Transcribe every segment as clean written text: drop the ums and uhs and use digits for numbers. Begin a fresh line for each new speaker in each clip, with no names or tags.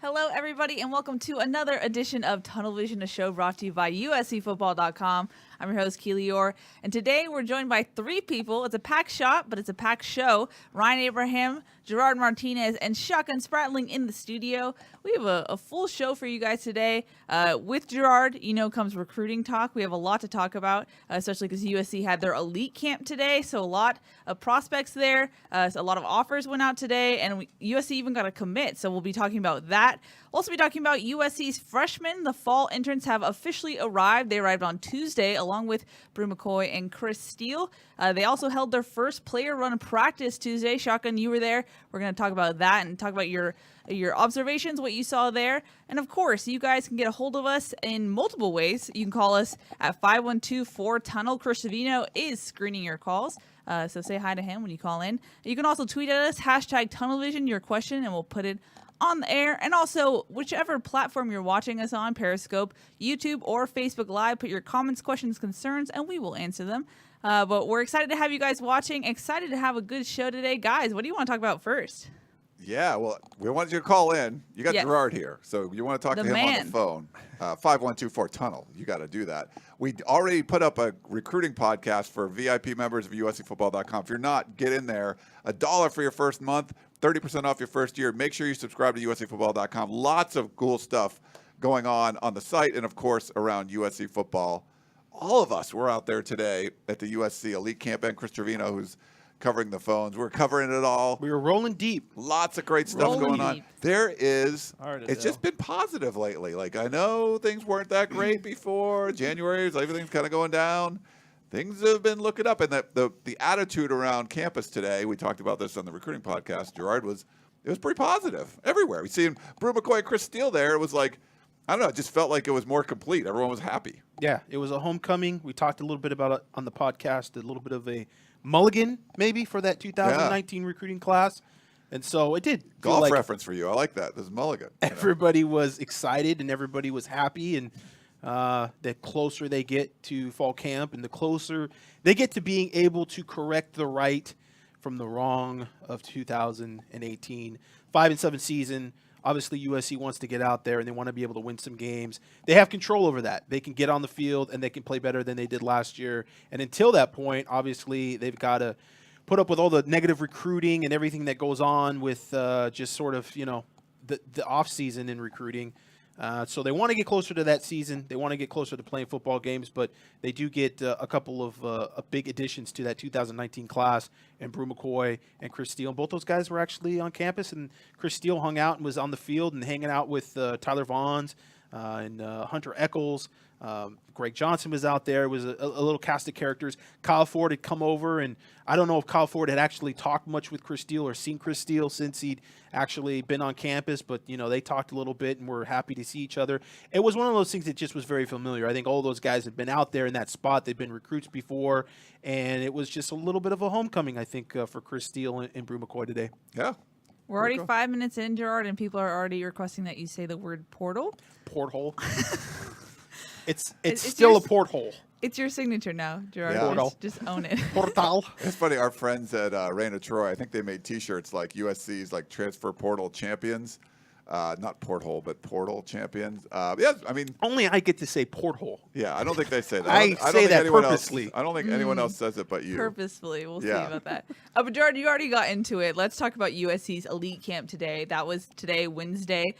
Hello, everybody, and welcome to another edition of Tunnel Vision, a show brought to you by USCFootball.com. I'm your host, Keely Eure, and today we're joined by three people. It's a packed shop, but it's a packed show. Ryan Abraham, Gerard Martinez, and Shotgun Spratling in the studio. We have a full show for you guys today. With Gerard, comes recruiting talk. We have a lot to talk about, especially because USC had their elite camp today, so a lot of prospects there. So a lot of offers went out today, and USC even got a commit, so we'll be talking about that. We'll also be talking about USC's freshmen. The fall interns have officially arrived. They arrived on Tuesday, along with McCoy and Steele. They also held their first player run practice Tuesday. Shotgun, you were there. We're going to talk about that and talk about your observations, what you saw there. And of course, you guys can get a hold of us in multiple ways. You can call us at 512-4-TUNNEL. Chris Savino is screening your calls. So say hi to him when you call in. You can also tweet at us, #TunnelVision, your question, and we'll put it on the air. And also, whichever platform you're watching us on, Periscope, YouTube, or Facebook Live, put your comments, questions, concerns, and we will answer them. But we're excited to have you guys watching, excited to have a good show today. Guys, what do you want to talk about first?
Yeah, well, we wanted you to call in. You got Gerard here, so you want to talk to him on the phone. 512-4-TUNNEL. You got to do that. We already put up a recruiting podcast for VIP members of USCFootball.com. If you're not, get in there. $1 for your first month, 30% off your first year. Make sure you subscribe to USCFootball.com. Lots of cool stuff going on the site and, of course, around USC football. All of us were out there today at the USC Elite Camp, and Chris Trevino, who's covering the phones. We're covering it all.
We were rolling deep.
Lots of great stuff going on. It's just been positive lately. Like, I know things weren't that great before January. Everything's kind of going down. Things have been looking up. And the attitude around campus today, we talked about this on the recruiting podcast, Gerard, it was pretty positive everywhere. We seen McCoy and Steele there. It was like, I don't know, it just felt like it was more complete. Everyone was happy.
Yeah, it was a homecoming. We talked a little bit about it on the podcast, a little bit of a mulligan maybe for that 2019 recruiting class. And so it did.
Golf reference for you. I like that. This is mulligan.
Everybody was excited and everybody was happy. And the closer they get to fall camp and the closer they get to being able to correct the right from the wrong of 2018. 5-7 season. Obviously, USC wants to get out there, and they want to be able to win some games. They have control over that. They can get on the field, and they can play better than they did last year. And until that point, obviously, they've got to put up with all the negative recruiting and everything that goes on with just sort of, the offseason in recruiting. So they want to get closer to that season. They want to get closer to playing football games, but they do get a couple of big additions to that 2019 class, and McCoy and Steele. And both those guys were actually on campus, and Steele hung out and was on the field and hanging out with Tyler Vaughns and Hunter Echols. Greg Johnson was out there. It was a little cast of characters. Kyle Ford had come over, and I don't know if Kyle Ford had actually talked much with Steele or seen Steele since he'd actually been on campus, but, they talked a little bit and were happy to see each other. It was one of those things that just was very familiar. I think all those guys had been out there in that spot. They'd been recruits before, and it was just a little bit of a homecoming, I think, for Steele and McCoy today.
Yeah.
We're already 5 minutes in, Gerard, and people are already requesting that you say the word portal.
Porthole. It's still a porthole.
It's your signature now, Gerard.
Yeah.
Just own it.
Portal.
It's funny. Our friends at Rain of Troy, I think they made T-shirts like USC's like transfer portal champions. Not porthole, but portal champions. Yeah, I mean,
only I get to say porthole.
Yeah, I don't think they say that.
I say that purposely.
I don't think anyone else says it but you.
Purposefully. We'll see about that. But Gerard, you already got into it. Let's talk about USC's Elite Camp today. That was today, Wednesday.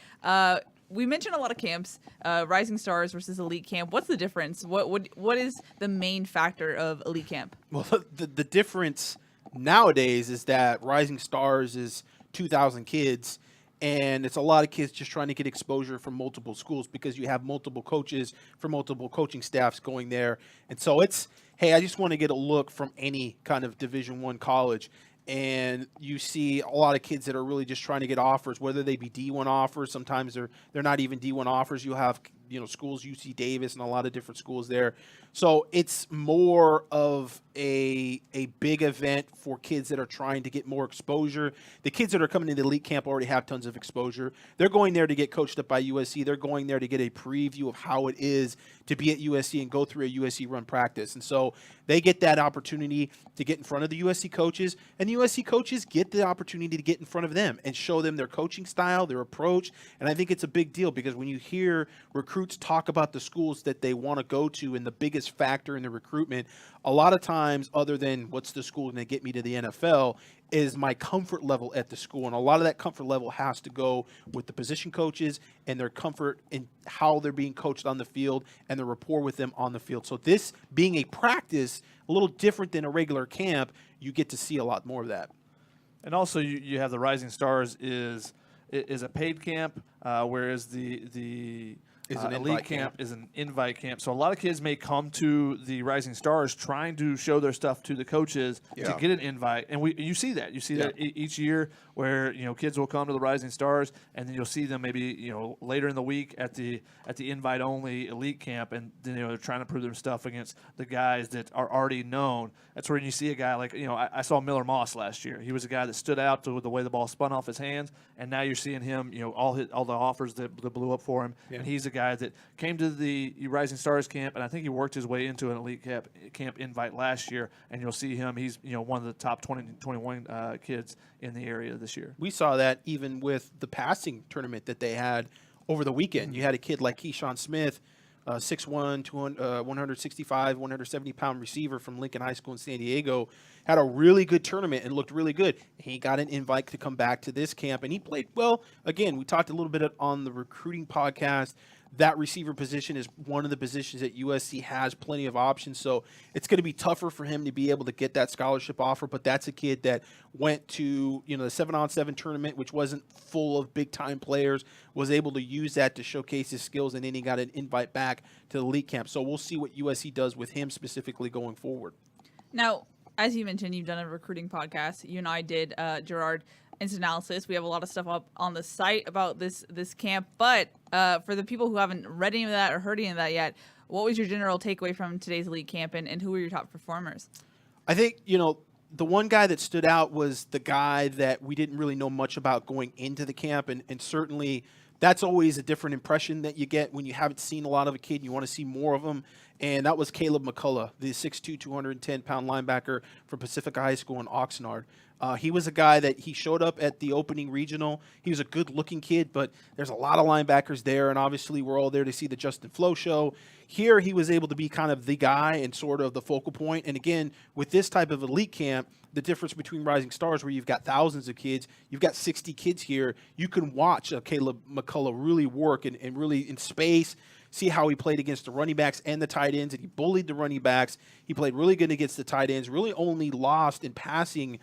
We mentioned a lot of camps, Rising Stars versus Elite Camp. What's the difference? What is the main factor of Elite Camp?
Well, the difference nowadays is that Rising Stars is 2,000 kids, and it's a lot of kids just trying to get exposure from multiple schools because you have multiple coaches from multiple coaching staffs going there. And so it's, hey, I just want to get a look from any kind of Division I college. And you see a lot of kids that are really just trying to get offers, whether they be D1 offers. Sometimes they're not even D1 offers. You have schools, UC Davis and a lot of different schools there. So it's more of a big event for kids that are trying to get more exposure. The kids that are coming into elite camp already have tons of exposure. They're going there to get coached up by USC. They're going there to get a preview of how it is to be at USC and go through a USC run practice. And so they get that opportunity to get in front of the USC coaches, and the USC coaches get the opportunity to get in front of them and show them their coaching style, their approach. And I think it's a big deal because when you hear recruits talk about the schools that they want to go to and the biggest factor in the recruitment, a lot of times, other than what's the school going to get me to the NFL, is my comfort level at the school. And a lot of that comfort level has to go with the position coaches and their comfort in how they're being coached on the field and the rapport with them on the field. So this being a practice, a little different than a regular camp, you get to see a lot more of that.
And also you have the Rising Stars is a paid camp, whereas the Elite camp is an invite camp. So a lot of kids may come to the Rising Stars trying to show their stuff to the coaches to get an invite. And you see that. You see that each year where, kids will come to the Rising Stars, and then you'll see them maybe, later in the week at the invite-only Elite camp, and then, they're trying to prove their stuff against the guys that are already known. That's where you see a guy like, I saw Miller Moss last year. He was a guy that stood out with the way the ball spun off his hands, and now you're seeing him, all the offers that blew up for him, and he's a guy that came to the Rising Stars camp, and I think he worked his way into an Elite camp invite last year, and you'll see him. He's one of the top 21 kids in the area this year.
We saw that even with the passing tournament that they had over the weekend. You had a kid like Keyshawn Smith, 6'1", 165, 170-pound receiver from Lincoln High School in San Diego, had a really good tournament and looked really good. He got an invite to come back to this camp, and he played well. Again, we talked a little bit on the recruiting podcast. That receiver position is one of the positions that USC has plenty of options, so it's going to be tougher for him to be able to get that scholarship offer, but that's a kid that went to the 7-on-7 tournament, which wasn't full of big-time players, was able to use that to showcase his skills, and then he got an invite back to the elite camp. So we'll see what USC does with him specifically going forward.
Now, as you mentioned, you've done a recruiting podcast. You and I did, Gerard, instant analysis. We have a lot of stuff up on the site about this camp, but for the people who haven't read any of that or heard any of that yet, what was your general takeaway from today's elite camp, and who were your top performers?
I think, the one guy that stood out was the guy that we didn't really know much about going into the camp, and certainly that's always a different impression that you get when you haven't seen a lot of a kid and you want to see more of him. And that was Caleb McCullough, the 6'2", 210-pound linebacker from Pacifica High School in Oxnard. He was a guy that he showed up at the opening regional. He was a good-looking kid, but there's a lot of linebackers there, and obviously we're all there to see the Justin Flowe show. Here he was able to be kind of the guy and sort of the focal point. And again, with this type of elite camp, the difference between Rising Stars, where you've got thousands of kids, you've got 60 kids here, you can watch Caleb McCullough really work and really in space, see how he played against the running backs and the tight ends, and he bullied the running backs. He played really good against the tight ends, really only lost in passing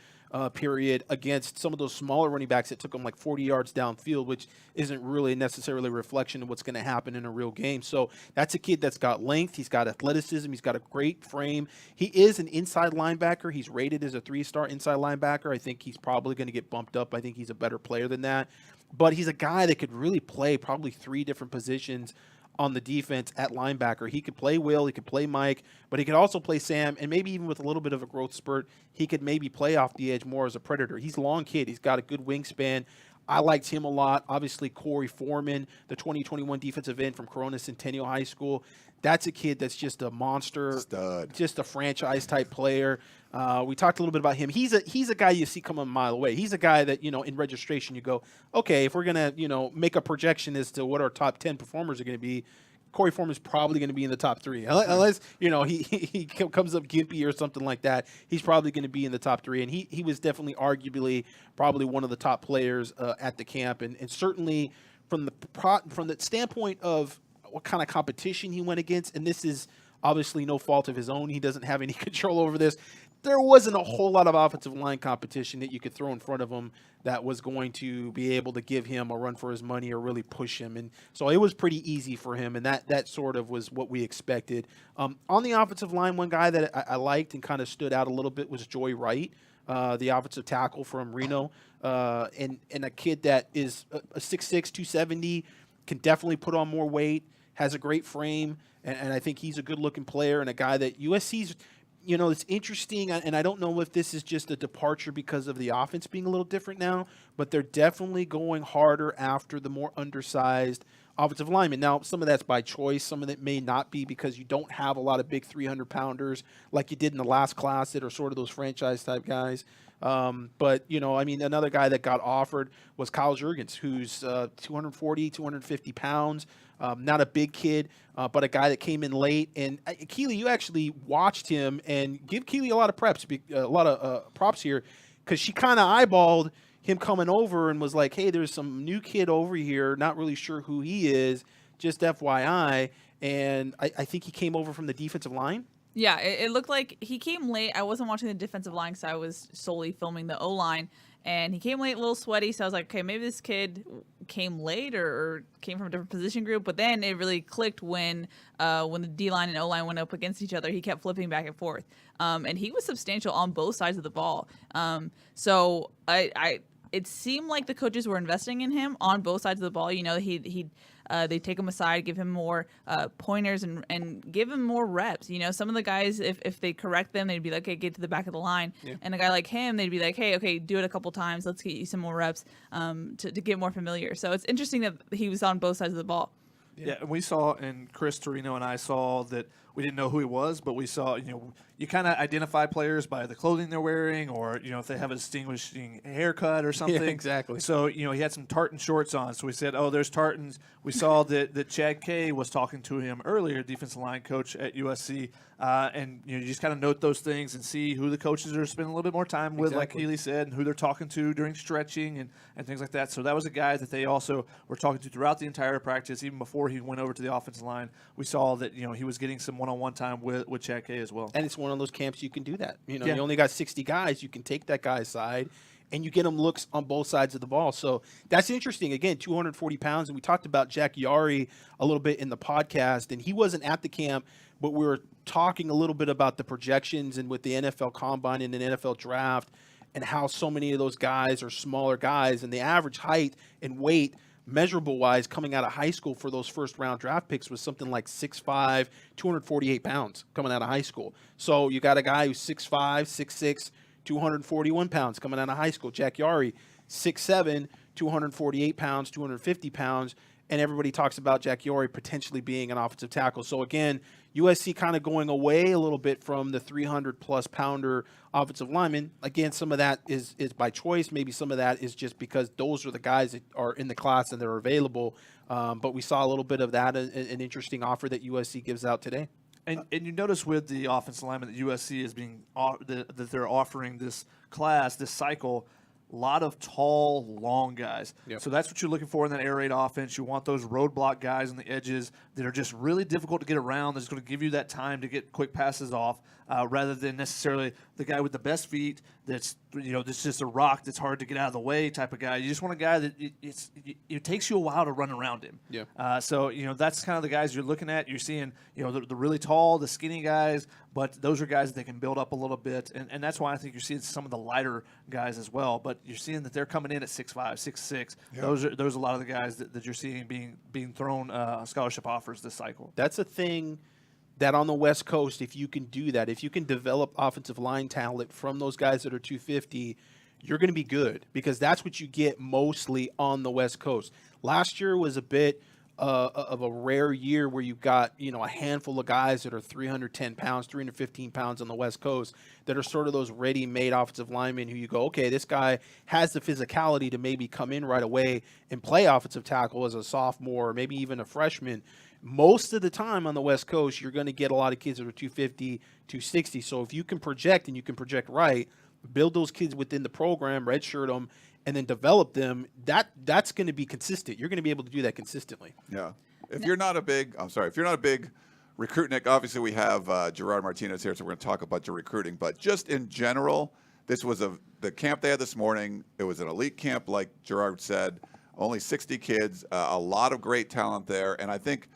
period against some of those smaller running backs that took him like 40 yards downfield, which isn't really necessarily a reflection of what's going to happen in a real game. So that's a kid that's got length. He's got athleticism. He's got a great frame. He is an inside linebacker. He's rated as a 3-star inside linebacker. I think he's probably going to get bumped up. I think he's a better player than that. But he's a guy that could really play probably 3 different positions on the defense at linebacker. He could play Will, he could play Mike, but he could also play Sam, and maybe even with a little bit of a growth spurt, he could maybe play off the edge more as a predator. He's a long kid. He's got a good wingspan. I liked him a lot. Obviously, Corey Foreman, the 2021 defensive end from Corona Centennial High School. That's a kid that's just a monster,
stud,
just a franchise-type player. We talked a little bit about him. He's a guy you see coming a mile away. He's a guy that, in registration you go, okay, if we're going to, make a projection as to what our top 10 performers are going to be, Corey Foreman's probably going to be in the top 3. Unless, he comes up gimpy or something like that, he's probably going to be in the top 3. And he was definitely arguably probably one of the top players at the camp. And certainly from the standpoint of what kind of competition he went against, and this is obviously no fault of his own. He doesn't have any control over this. There wasn't a whole lot of offensive line competition that you could throw in front of him that was going to be able to give him a run for his money or really push him. And so it was pretty easy for him, and that sort of was what we expected. On the offensive line, one guy that I liked and kind of stood out a little bit was Joy Wright, the offensive tackle from Reno, and a kid that is a 6'6", 270, can definitely put on more weight, has a great frame, and I think he's a good-looking player and a guy that USC's, it's interesting, and I don't know if this is just a departure because of the offense being a little different now, but they're definitely going harder after the more undersized offensive linemen. Now, some of that's by choice. Some of it may not be because you don't have a lot of big 300-pounders like you did in the last class that are sort of those franchise-type guys. But, another guy that got offered was Kyle Jurgens, who's 240, 250 pounds. Not a big kid, but a guy that came in late. And Keely, you actually watched him, and give Keely a lot of props here, because she kind of eyeballed him coming over and was like, hey, there's some new kid over here, not really sure who he is, just FYI. And I think he came over from the defensive line.
Yeah, it looked like he came late. I wasn't watching the defensive line because I was solely filming the O-line. And he came late, a little sweaty, so I was like, okay, maybe this kid came late or came from a different position group. But then it really clicked when the D-line and O-line went up against each other. He kept flipping back and forth. And he was substantial on both sides of the ball. So it seemed like the coaches were investing in him on both sides of the ball. They take him aside, give him more pointers, and give him more reps. Some of the guys, if they correct them, they'd be like, okay, get to the back of the line. Yeah. And a guy like him, they'd be like, hey, okay, do it a couple times. Let's get you some more reps to get more familiar. So it's interesting that he was on both sides of the ball.
Yeah, and we saw, and Chris Torino and I saw that we didn't know who he was, but we saw, you kind of identify players by the clothing they're wearing, or, if they have a distinguishing haircut or something.
Yeah, exactly.
So, he had some tartan shorts on. So we said, oh, there's tartans. We saw that Chad Kay was talking to him earlier, defensive line coach at USC. And you just kind of note those things and see who the coaches are spending a little bit more time with, like Keely said, and who they're talking to during stretching and things like that. So that was a guy that they also were talking to throughout the entire practice, even before he went over to the offensive line. We saw that he was getting some one-on-one time with Chad Kay as well.
And it's one of those camps you can do that. You only got 60 guys. You can take that guy's side, and you get them looks on both sides of the ball. So that's interesting. Again, 240 pounds. And we talked about Jack Eure a little bit in the podcast, and he wasn't at the camp, but we were talking a little bit about the projections and with the NFL Combine and the NFL Draft and how so many of those guys are smaller guys, and the average height and weight measurable-wise coming out of high school for those first-round draft picks was something like 6'5", 248 pounds coming out of high school. So you got a guy who's 6'5", 6'6", 241 pounds coming out of high school. Jack Eure, 6'7", 248 pounds, 250 pounds, and everybody talks about Jack Eure potentially being an offensive tackle. So again, USC kind of going away a little bit from the 300-plus pounder offensive lineman. Again, some of that is by choice. Maybe some of that is just because those are the guys that are in the class and they're available. But we saw a little bit of that, an interesting offer that USC gives out today.
And you notice with the offensive lineman that USC is that they're offering this class, this cycle, a lot of tall, long guys. Yep. So that's what you're looking for in that air raid offense. You want those roadblock guys on the edges that are just really difficult to get around. That's going to give you that time to get quick passes off, rather than necessarily the guy with the best feet that's just a rock that's hard to get out of the way type of guy. You just want a guy that it takes you a while to run around him. Yeah. So that's kind of the guys you're looking at. You're seeing the really tall, the skinny guys, but those are guys that they can build up a little bit, and that's why I think you're seeing some of the lighter guys as well. But you're seeing that they're coming in at 6'5", 6'6". Yeah. Those are a lot of the guys that you're seeing being thrown scholarship offers this cycle.
That's a thing that on the West Coast, if you can do that, if you can develop offensive line talent from those guys that are 250, you're going to be good, because that's what you get mostly on the West Coast. Last year was a bit of a rare year where you've got, a handful of guys that are 310 pounds, 315 pounds on the West Coast that are sort of those ready-made offensive linemen who you go, okay, this guy has the physicality to maybe come in right away and play offensive tackle as a sophomore or maybe even a freshman. Most of the time on the West Coast, you're going to get a lot of kids that are 250, 260. So if you can project, and you can project right, build those kids within the program, redshirt them, and then develop them, that's going to be consistent. You're going to be able to do that consistently.
Yeah. If you're not a big recruitnik, obviously we have Gerard Martinez here, so we're going to talk about your recruiting. But just in general, this was the camp they had this morning. It was an elite camp, like Gerard said. Only 60 kids, a lot of great talent there. And I think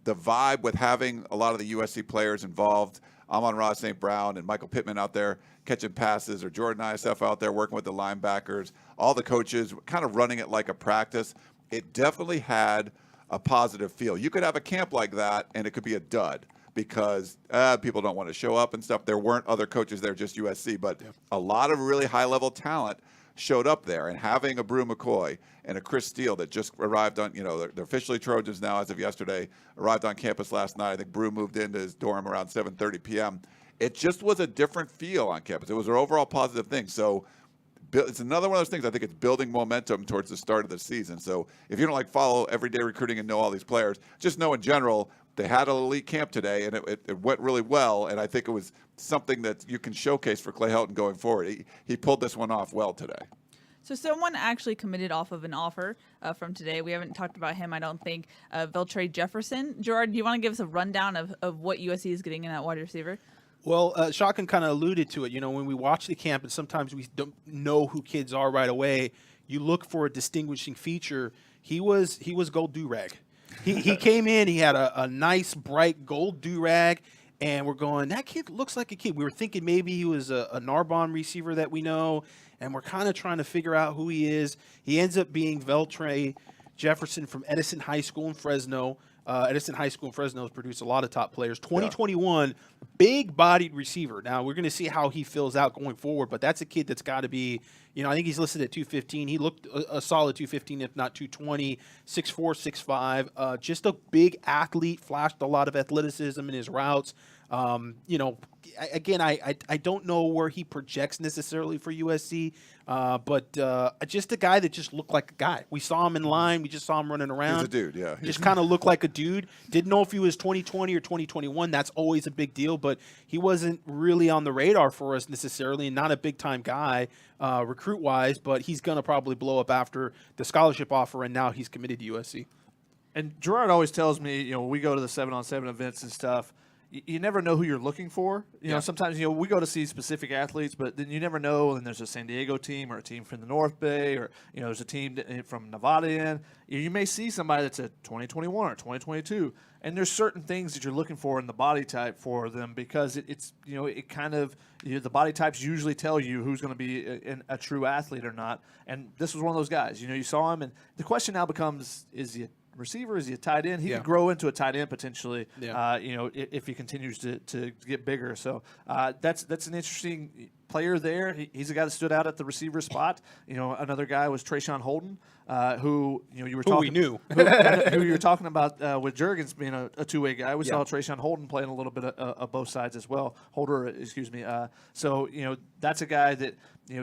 the vibe with having a lot of the USC players involved, Amon-Ra St. Brown and Michael Pittman out there catching passes, or Jordan ISF out there working with the linebackers, all the coaches kind of running it like a practice. It definitely had a positive feel. You could have a camp like that, and it could be a dud because people don't want to show up and stuff. There weren't other coaches there, just USC, but a lot of really high-level talent showed up there. And having a Brew McCoy and a Chris Steele that just arrived on, they're officially Trojans now as of yesterday, arrived on campus last night. I think Brew moved into his dorm around 7:30 p.m. It just was a different feel on campus. It was an overall positive thing. So it's another one of those things. I think it's building momentum towards the start of the season. So if you don't follow everyday recruiting and know all these players, just know in general they had an elite camp today, and it went really well. And I think it was something that you can showcase for Clay Helton going forward. He pulled this one off well today.
So someone actually committed off of an offer from today. We haven't talked about him, I don't think. Velez Jefferson. Gerard, do you want to give us a rundown of what USC is getting in that wide receiver?
Well, Shotgun kind of alluded to it. When we watch the camp, and sometimes we don't know who kids are right away, you look for a distinguishing feature. He was gold do-rag. He came in, he had a nice, bright gold do-rag, and we're going, that kid looks like a kid. We were thinking maybe he was a Narbonne receiver that we know, and we're kind of trying to figure out who he is. He ends up being Velez Jefferson from Edison High School in Fresno. Edison High School in Fresno has produced a lot of top players. 2021, big-bodied receiver. Now, we're going to see how he fills out going forward, but that's a kid that's got to be, I think he's listed at 215. He looked a solid 215, if not 220, 6'4", 6'5". Just a big athlete, flashed a lot of athleticism in his routes. Again, I don't know where he projects necessarily for USC, but just a guy that just looked like a guy. We saw him in line. We just saw him running around.
He's a dude, yeah.
Just kind of looked like a dude. Didn't know if he was 2020 or 2021. That's always a big deal, but he wasn't really on the radar for us necessarily, and not a big-time guy recruit-wise, but he's going to probably blow up after the scholarship offer, and now he's committed to USC.
And Gerard always tells me, when we go to the 7-on-7 events and stuff, you never know who you're looking for. Sometimes, we go to see specific athletes, but then you never know. And there's a San Diego team or a team from the North Bay, or, there's a team from Nevada in. You may see somebody that's a 2021 or 2022. And there's certain things that you're looking for in the body type for them, because it's it kind of, the body types usually tell you who's going to be a true athlete or not. And this was one of those guys. You saw him, and the question now becomes, is he a receiver? Is he a tight end? He could grow into a tight end potentially. If he continues to get bigger. So that's an interesting player there. He's a guy that stood out at the receiver spot. Another guy was Trayshawn Holden, who you were talking.
Who we knew.
who you were talking about with Juergens being a two-way guy. We saw Trayshawn Holden playing a little bit of both sides as well. Holder, excuse me. So that's a guy that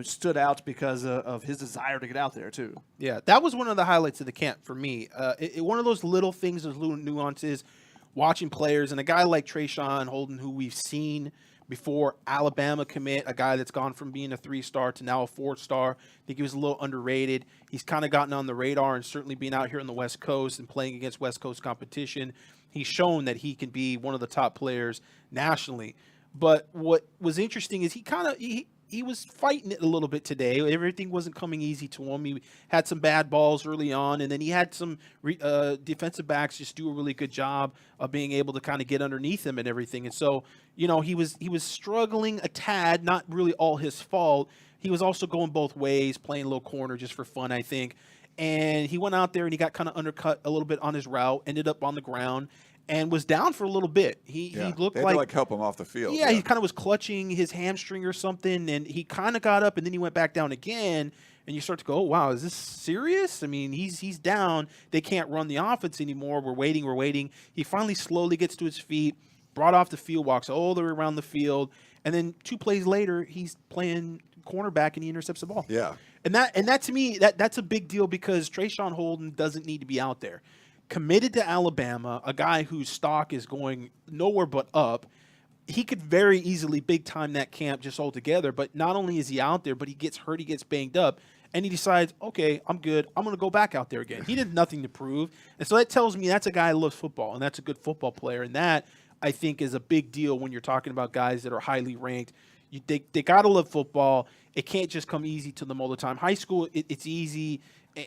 stood out because of his desire to get out there too.
Yeah, that was one of the highlights of the camp for me. One of those little things, those little nuances, watching players, and a guy like Trayshawn Holden, who we've seen before, Alabama commit, a guy that's gone from being a 3-star to now a 4-star. I think he was a little underrated. He's kind of gotten on the radar, and certainly being out here on the West Coast and playing against West Coast competition, he's shown that he can be one of the top players nationally. But what was interesting is he was fighting it a little bit today. Everything wasn't coming easy to him. He had some bad balls early on, and then he had some defensive backs just do a really good job of being able to kind of get underneath him and everything. And so, he was struggling a tad, not really all his fault. He was also going both ways, playing a little corner just for fun, I think. And he went out there and he got kind of undercut a little bit on his route, ended up on the ground, and was down for a little bit. He looked
they had to help him off the field.
Yeah, he kind of was clutching his hamstring or something, and he kind of got up, and then he went back down again. And you start to go, oh, wow, is this serious? I mean, he's down. They can't run the offense anymore. We're waiting. He finally slowly gets to his feet, brought off the field, walks all the way around the field, and then 2 plays later, he's playing cornerback and he intercepts the ball.
Yeah.
And that to me, that's a big deal, because Trayshawn Holden doesn't need to be out there. Committed to Alabama, a guy whose stock is going nowhere but up. He could very easily big-time that camp just altogether, but not only is he out there, but he gets hurt, he gets banged up, and he decides, okay, I'm good. I'm going to go back out there again. He did nothing to prove. And so that tells me that's a guy who loves football, and that's a good football player. And that, I think, is a big deal when you're talking about guys that are highly ranked. They got to love football. It can't just come easy to them all the time. High school, it's easy,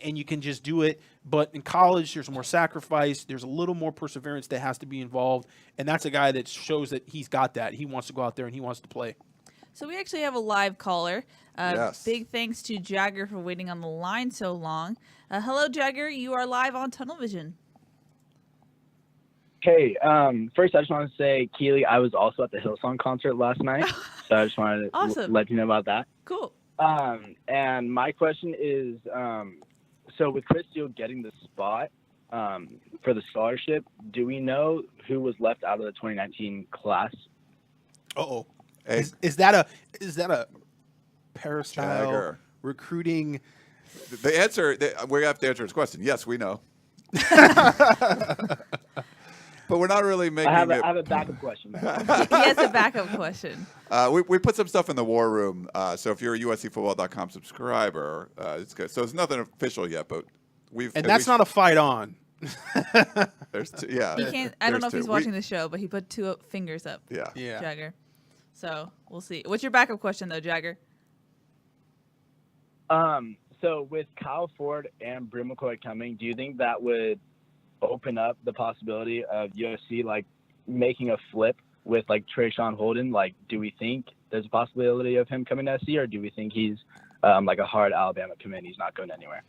and you can just do it. But in college, there's more sacrifice. There's a little more perseverance that has to be involved. And that's a guy that shows that he's got that. He wants to go out there and he wants to play.
So we actually have a live caller.
Yes.
Big thanks to Jagger for waiting on the line so long. Hello, Jagger. You are live on Tunnel Vision.
Hey, first I just want to say, Keely, I was also at the Hillsong concert last night, so I just wanted to
Awesome.
let you know about that.
Cool.
And my question is, so with Chris Steele getting the spot for the scholarship, do we know who was left out of the 2019 class?
Uh-oh.
Hey.
Is that a peristyle
Jagger.
recruiting?
The answer, we have to answer his question. Yes, we know. But we're not really making
I have a backup question.
He has a backup question.
We put some stuff in the war room. So if you're a USCfootball.com subscriber, it's good. So it's nothing official yet, but
And that's not a fight on.
There's two, yeah.
He can't. I don't know if he's watching the show, but he put two fingers up.
Yeah.
Jagger. So we'll see. What's your backup question though, Jagger?
So with Kyle Ford and Brew McCoy coming, do you think that would open up the possibility of USC like making a flip with like Trayshawn Holden? Like, do we think there's a possibility of him coming to SC, or do we think he's like a hard Alabama commit? He's not going anywhere.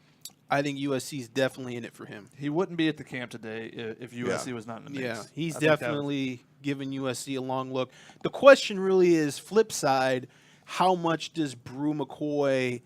I think USC is definitely in it for him.
He wouldn't be at the camp today if USC was not in the mix.
Yeah, he's definitely giving USC a long look. The question really is, flip side, how much does Brew McCoy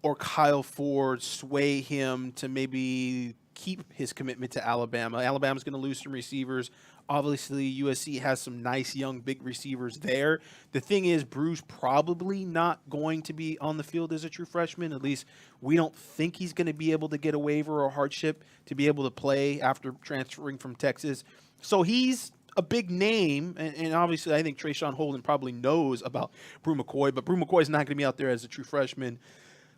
or Kyle Ford sway him to maybe keep his commitment to Alabama? Alabama's going to lose some receivers. Obviously, USC has some nice young big receivers there. The thing is, Brew's probably not going to be on the field as a true freshman. At least we don't think he's going to be able to get a waiver or hardship to be able to play after transferring from Texas. So he's a big name, and obviously I think Trayshawn Holden probably knows about Brew McCoy, but Brew McCoy's not going to be out there as a true freshman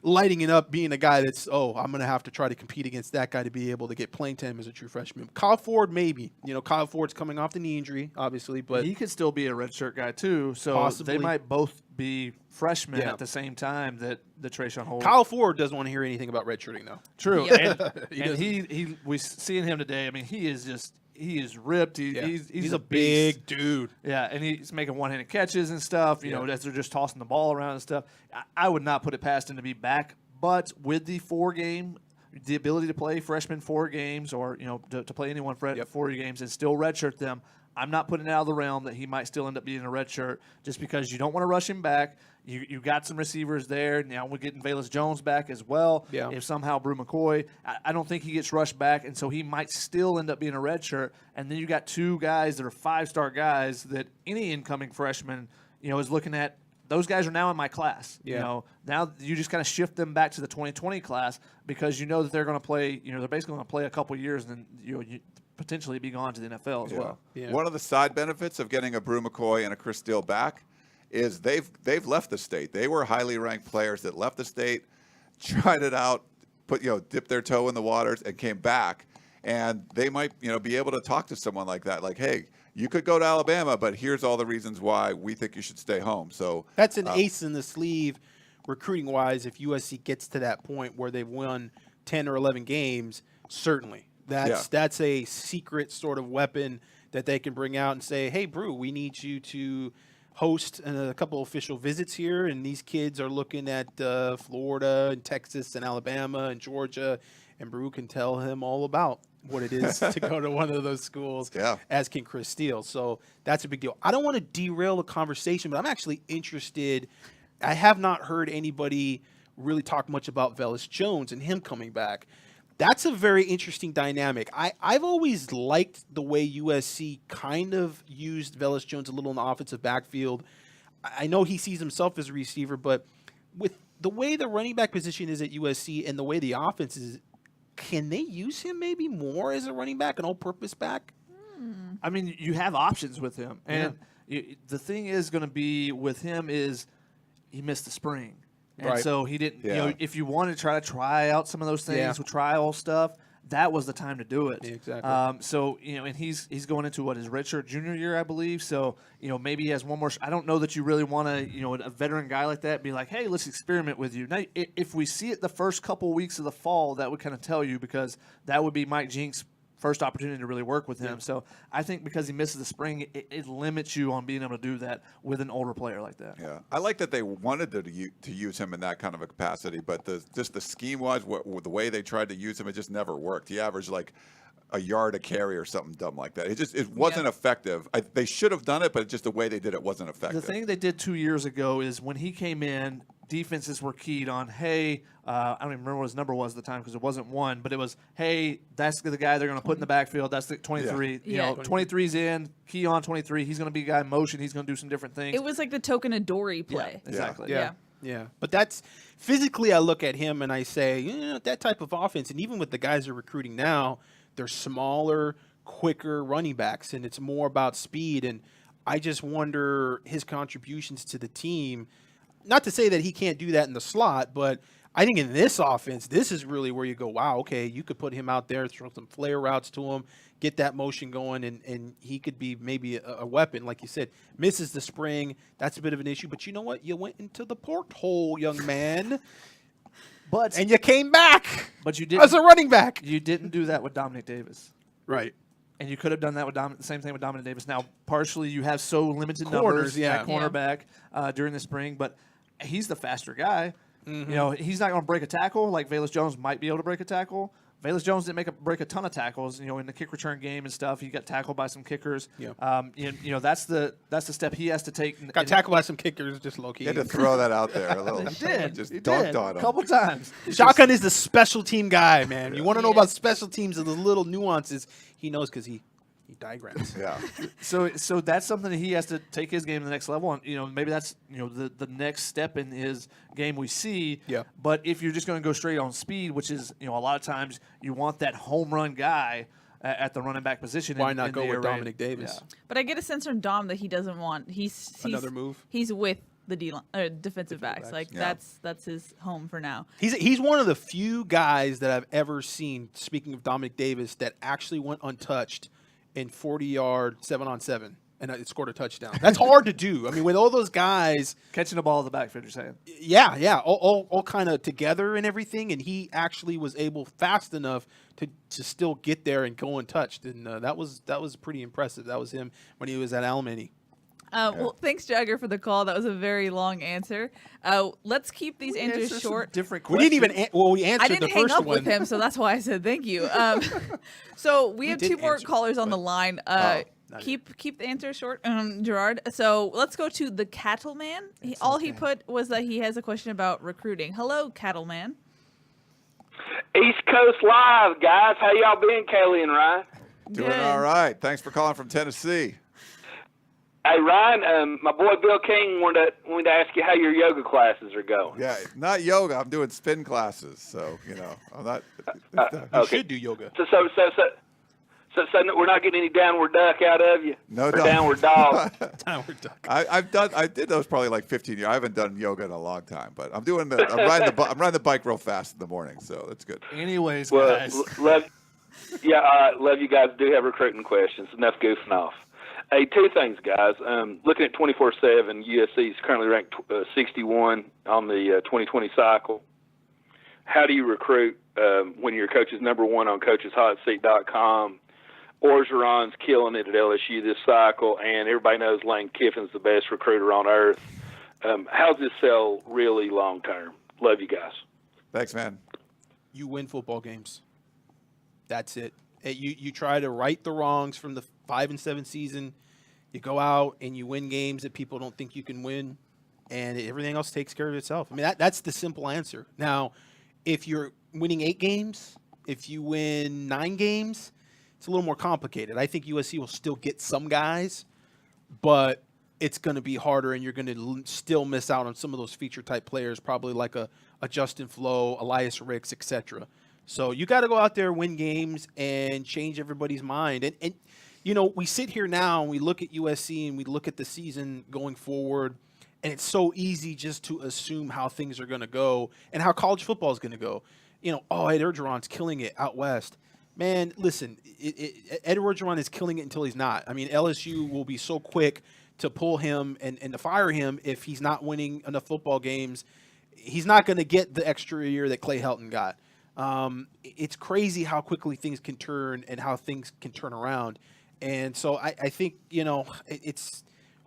lighting it up, being a guy that's, I'm going to have to try to compete against that guy to be able to get playing time as a true freshman. Kyle Ford, maybe. Kyle Ford's coming off the knee injury, obviously, but
he could still be a redshirt guy too. So
possibly.
They might both be freshmen at the same time that the Trayshawn Holden.
Kyle Ford doesn't want to hear anything about redshirting, though.
True,
Yeah.
and we seeing him today. I mean, he is ripped. He's
a big dude.
Yeah, and he's making one-handed catches and stuff. You know, as they're just tossing the ball around and stuff. I would not put it past him to be back. But with the the ability to play freshman 4 games, or to play anyone 4 games and still redshirt them, I'm not putting it out of the realm that he might still end up being a redshirt, just because you don't want to rush him back. You got some receivers there. Now we're getting Velez Jones back as well.
Yeah.
If somehow Brew McCoy, I don't think he gets rushed back, and so he might still end up being a redshirt. And then you got 2 guys that are 5-star guys that any incoming freshman, is looking at. Those guys are now in my class.
Yeah.
Now you just kind of shift them back to the 2020 class, because that they're going to play. They're basically going to play a couple years, and then you potentially be gone to the NFL as well.
Yeah.
One of the side benefits of getting a Brew McCoy and a Chris Steele back is they've left the state. They were highly ranked players that left the state, tried it out, dipped their toe in the waters, and came back. And they might be able to talk to someone like that, like, hey, you could go to Alabama, but here's all the reasons why we think you should stay home. So
that's an ace in the sleeve, recruiting-wise. If USC gets to that point where they've won 10 or 11 games, certainly that's a secret sort of weapon that they can bring out and say, hey, Brew, we need you to host a couple official visits here, and these kids are looking at Florida and Texas and Alabama and Georgia, and Brew can tell him all about what it is to go to one of those schools, as can Chris Steele. So that's a big deal. I don't want to derail the conversation, but I'm actually interested. I have not heard anybody really talk much about Velez Jones and him coming back. That's a very interesting dynamic. I've always liked the way USC kind of used Velez Jones a little in the offensive backfield. I know he sees himself as a receiver, but with the way the running back position is at USC and the way the offense is, can they use him maybe more as a running back, an all-purpose back?
I mean, you have options with him. And the thing is going to be with him is he missed the spring. And so he didn't, if you want to try out some of those things with trial stuff, that was the time to do it.
Yeah, exactly.
So, and he's going into his redshirt junior year, I believe. So, maybe he has one more. I don't know that you really want to, a veteran guy like that be like, hey, let's experiment with you. Now, if we see it the first couple weeks of the fall, that would kind of tell you, because that would be Mike Jink's first opportunity to really work with him. So I think because he misses the spring, it limits you on being able to do that with an older player like that.
Yeah, I like that they wanted to use him in that kind of a capacity, but just the scheme-wise, the way they tried to use him, it just never worked. He averaged like a yard a carry or something dumb like that. It wasn't effective. They should have done it, but just the way they did it wasn't effective.
The thing they did 2 years ago is when he came in, defenses were keyed on, hey, I don't even remember what his number was at the time because it wasn't 1, but it was, hey, that's the guy they're going to put in the backfield. That's the 23.
Yeah.
You know, 23's in, key on 23. He's going to be a guy in motion. He's going to do some different things.
It was like the token of Dory play.
Yeah, exactly.
Yeah. But that's physically, I look at him and I say, that type of offense, and even with the guys they're recruiting now, they're smaller, quicker running backs, and it's more about speed. And I just wonder his contributions to the team. Not to say that he can't do that in the slot, but I think in this offense, this is really where you go, wow, okay, you could put him out there, throw some flare routes to him, get that motion going, and he could be maybe a weapon. Like you said, misses the spring. That's a bit of an issue. But you know what? You went into the porthole, young man. And you came back.
But you didn't,
as a running back.
You didn't do that with Dominic Davis.
Right.
And you could have done that with the same thing with Dominic Davis. Now, partially you have so limited
Corners,
numbers at cornerback during the spring, but he's the faster guy. Mm-hmm. You know, he's not going to break a tackle like Velez Jones might be able to break a tackle. Velez Jones didn't break a ton of tackles, in the kick return game and stuff. He got tackled by some kickers.
Yeah.
That's the step he has to take.
Got tackled by some kickers, just low key.
He had to throw that out there a little.
He did.
Just
he
dunked
did.
on him
a couple times.
Shotgun is the special team guy, man. You want to know about special teams and the little nuances he knows because he diagrams.
Yeah.
So that's something that he has to take his game to the next level, and maybe that's the next step in his game we see.
Yeah.
But if you're just going to go straight on speed, which is a lot of times you want that home run guy at the running back position.
Why not go with Dominic Davis?
Yeah.
But I get a sense from Dom that he doesn't want. He's
another move.
He's with the defensive backs. Like that's his home for now.
He's one of the few guys that I've ever seen. Speaking of Dominic Davis, that actually went untouched in 40-yard 7-on-7 and it scored a touchdown. That's hard to do. I mean, with all those guys
catching the ball in the backfield, you're saying?
Yeah, all kind of together and everything, and he actually was able fast enough to still get there and go untouched, and that was pretty impressive. That was him when he was at Alamany.
Well, thanks, Jagger, for the call. That was a very long answer. Let's keep these answers short.
Different
questions. We didn't even we answered the first one.
I didn't hang up with him, so that's why I said thank you. So we have two more callers on the line. Keep the answer short, Gerard. So let's go to the Cattleman. He put was that he has a question about recruiting. Hello, Cattleman.
East Coast Live, guys. How y'all been, Keely and Ryan?
Doing all right. Thanks for calling from Tennessee.
Hey, Ryan, my boy Bill King wanted to ask you how your yoga classes are going.
Yeah, not yoga. I'm doing spin classes, so I'm not.
You should do yoga.
So we're not getting any downward duck out of you.
No
downward dog.
Downward duck.
I did those probably like 15 years. I haven't done yoga in a long time, but I'm riding the bike real fast in the morning, so that's good.
Anyways,
well,
guys.
Love you guys. Do have recruiting questions. Enough goofing off. Hey, two things, guys. Looking at 24/7, USC is currently ranked 61 on the 2020 cycle. How do you recruit when your coach is number one on coacheshotseat.com? Orgeron's killing it at LSU this cycle, and everybody knows Lane Kiffin's the best recruiter on earth. How's this sell really long term? Love you guys.
Thanks, man.
You win football games. That's it. You try to right the wrongs from the 5-7 season. You go out and you win games that people don't think you can win, and everything else takes care of itself. I mean, that's the simple answer. Now, if you're winning 8 games, if you win 9 games, it's a little more complicated. I think USC will still get some guys, but it's going to be harder, and you're going to still miss out on some of those feature-type players, probably like a Justin Flowe, Elias Ricks, etc. So you got to go out there, win games, and change everybody's mind. And we sit here now and we look at USC and we look at the season going forward, and it's so easy just to assume how things are going to go and how college football is going to go. Ed Orgeron's killing it out west. Man, listen, Ed Orgeron is killing it until he's not. I mean, LSU will be so quick to pull him and to fire him if he's not winning enough football games. He's not going to get the extra year that Clay Helton got. It's crazy how quickly things can turn and how things can turn around. And so I think,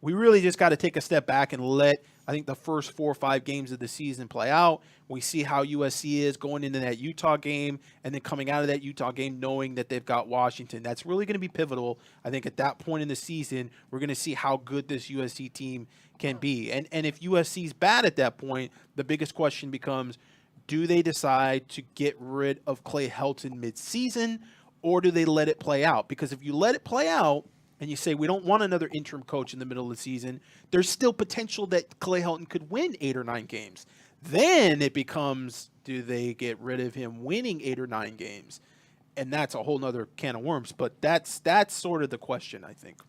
we really just got to take a step back and let, I think, the first 4 or 5 games of the season play out. We see how USC is going into that Utah game and then coming out of that Utah game knowing that they've got Washington. That's really going to be pivotal. I think at that point in the season, we're going to see how good this USC team can be. And if USC's bad at that point, the biggest question becomes, do they decide to get rid of Clay Helton midseason, or do they let it play out? Because if you let it play out, and you say we don't want another interim coach in the middle of the season, there's still potential that Clay Helton could win 8 or 9 games. Then it becomes, do they get rid of him winning 8 or 9 games? And that's a whole nother can of worms. But that's sort of the question, I think.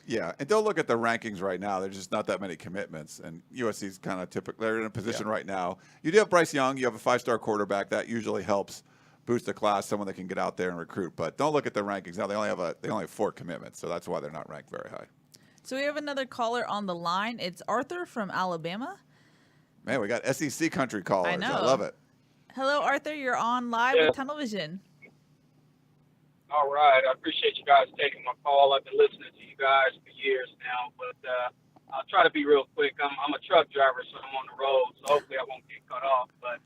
Yeah, and don't look at the rankings right now. There's just not that many commitments, and USC's kind of typical. They're in a position right now. You do have Bryce Young. You have a 5-star quarterback. That usually helps boost the class, someone that can get out there and recruit. But don't look at the rankings now. They only have 4 commitments, so that's why they're not ranked very high.
So we have another caller on the line. It's Arthur from Alabama.
Man, we got SEC country callers.
I know.
I love it.
Hello, Arthur. You're on live with Tunnel Vision.
All right. I appreciate you guys taking my call. I've been listening to you guys for years now, but I'll try to be real quick. I'm a truck driver, so I'm on the road, so hopefully I won't get cut off. But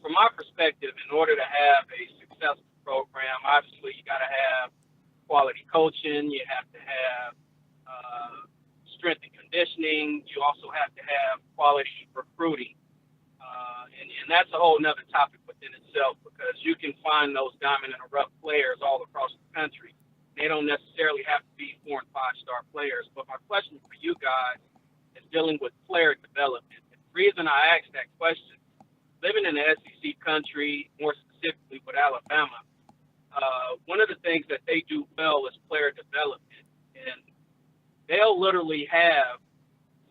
from my perspective, in order to have a successful program, obviously you got to have quality coaching. You have to have strength and conditioning. You also have to have quality recruiting. And that's a whole nother topic within itself, because you can find those diamond in the rough players all across the country. They don't necessarily have to be 4- and 5-star players. But my question for you guys is dealing with player development. And the reason I asked that question, living in the SEC country, more specifically with Alabama, one of the things that they do well is player development. And they'll literally have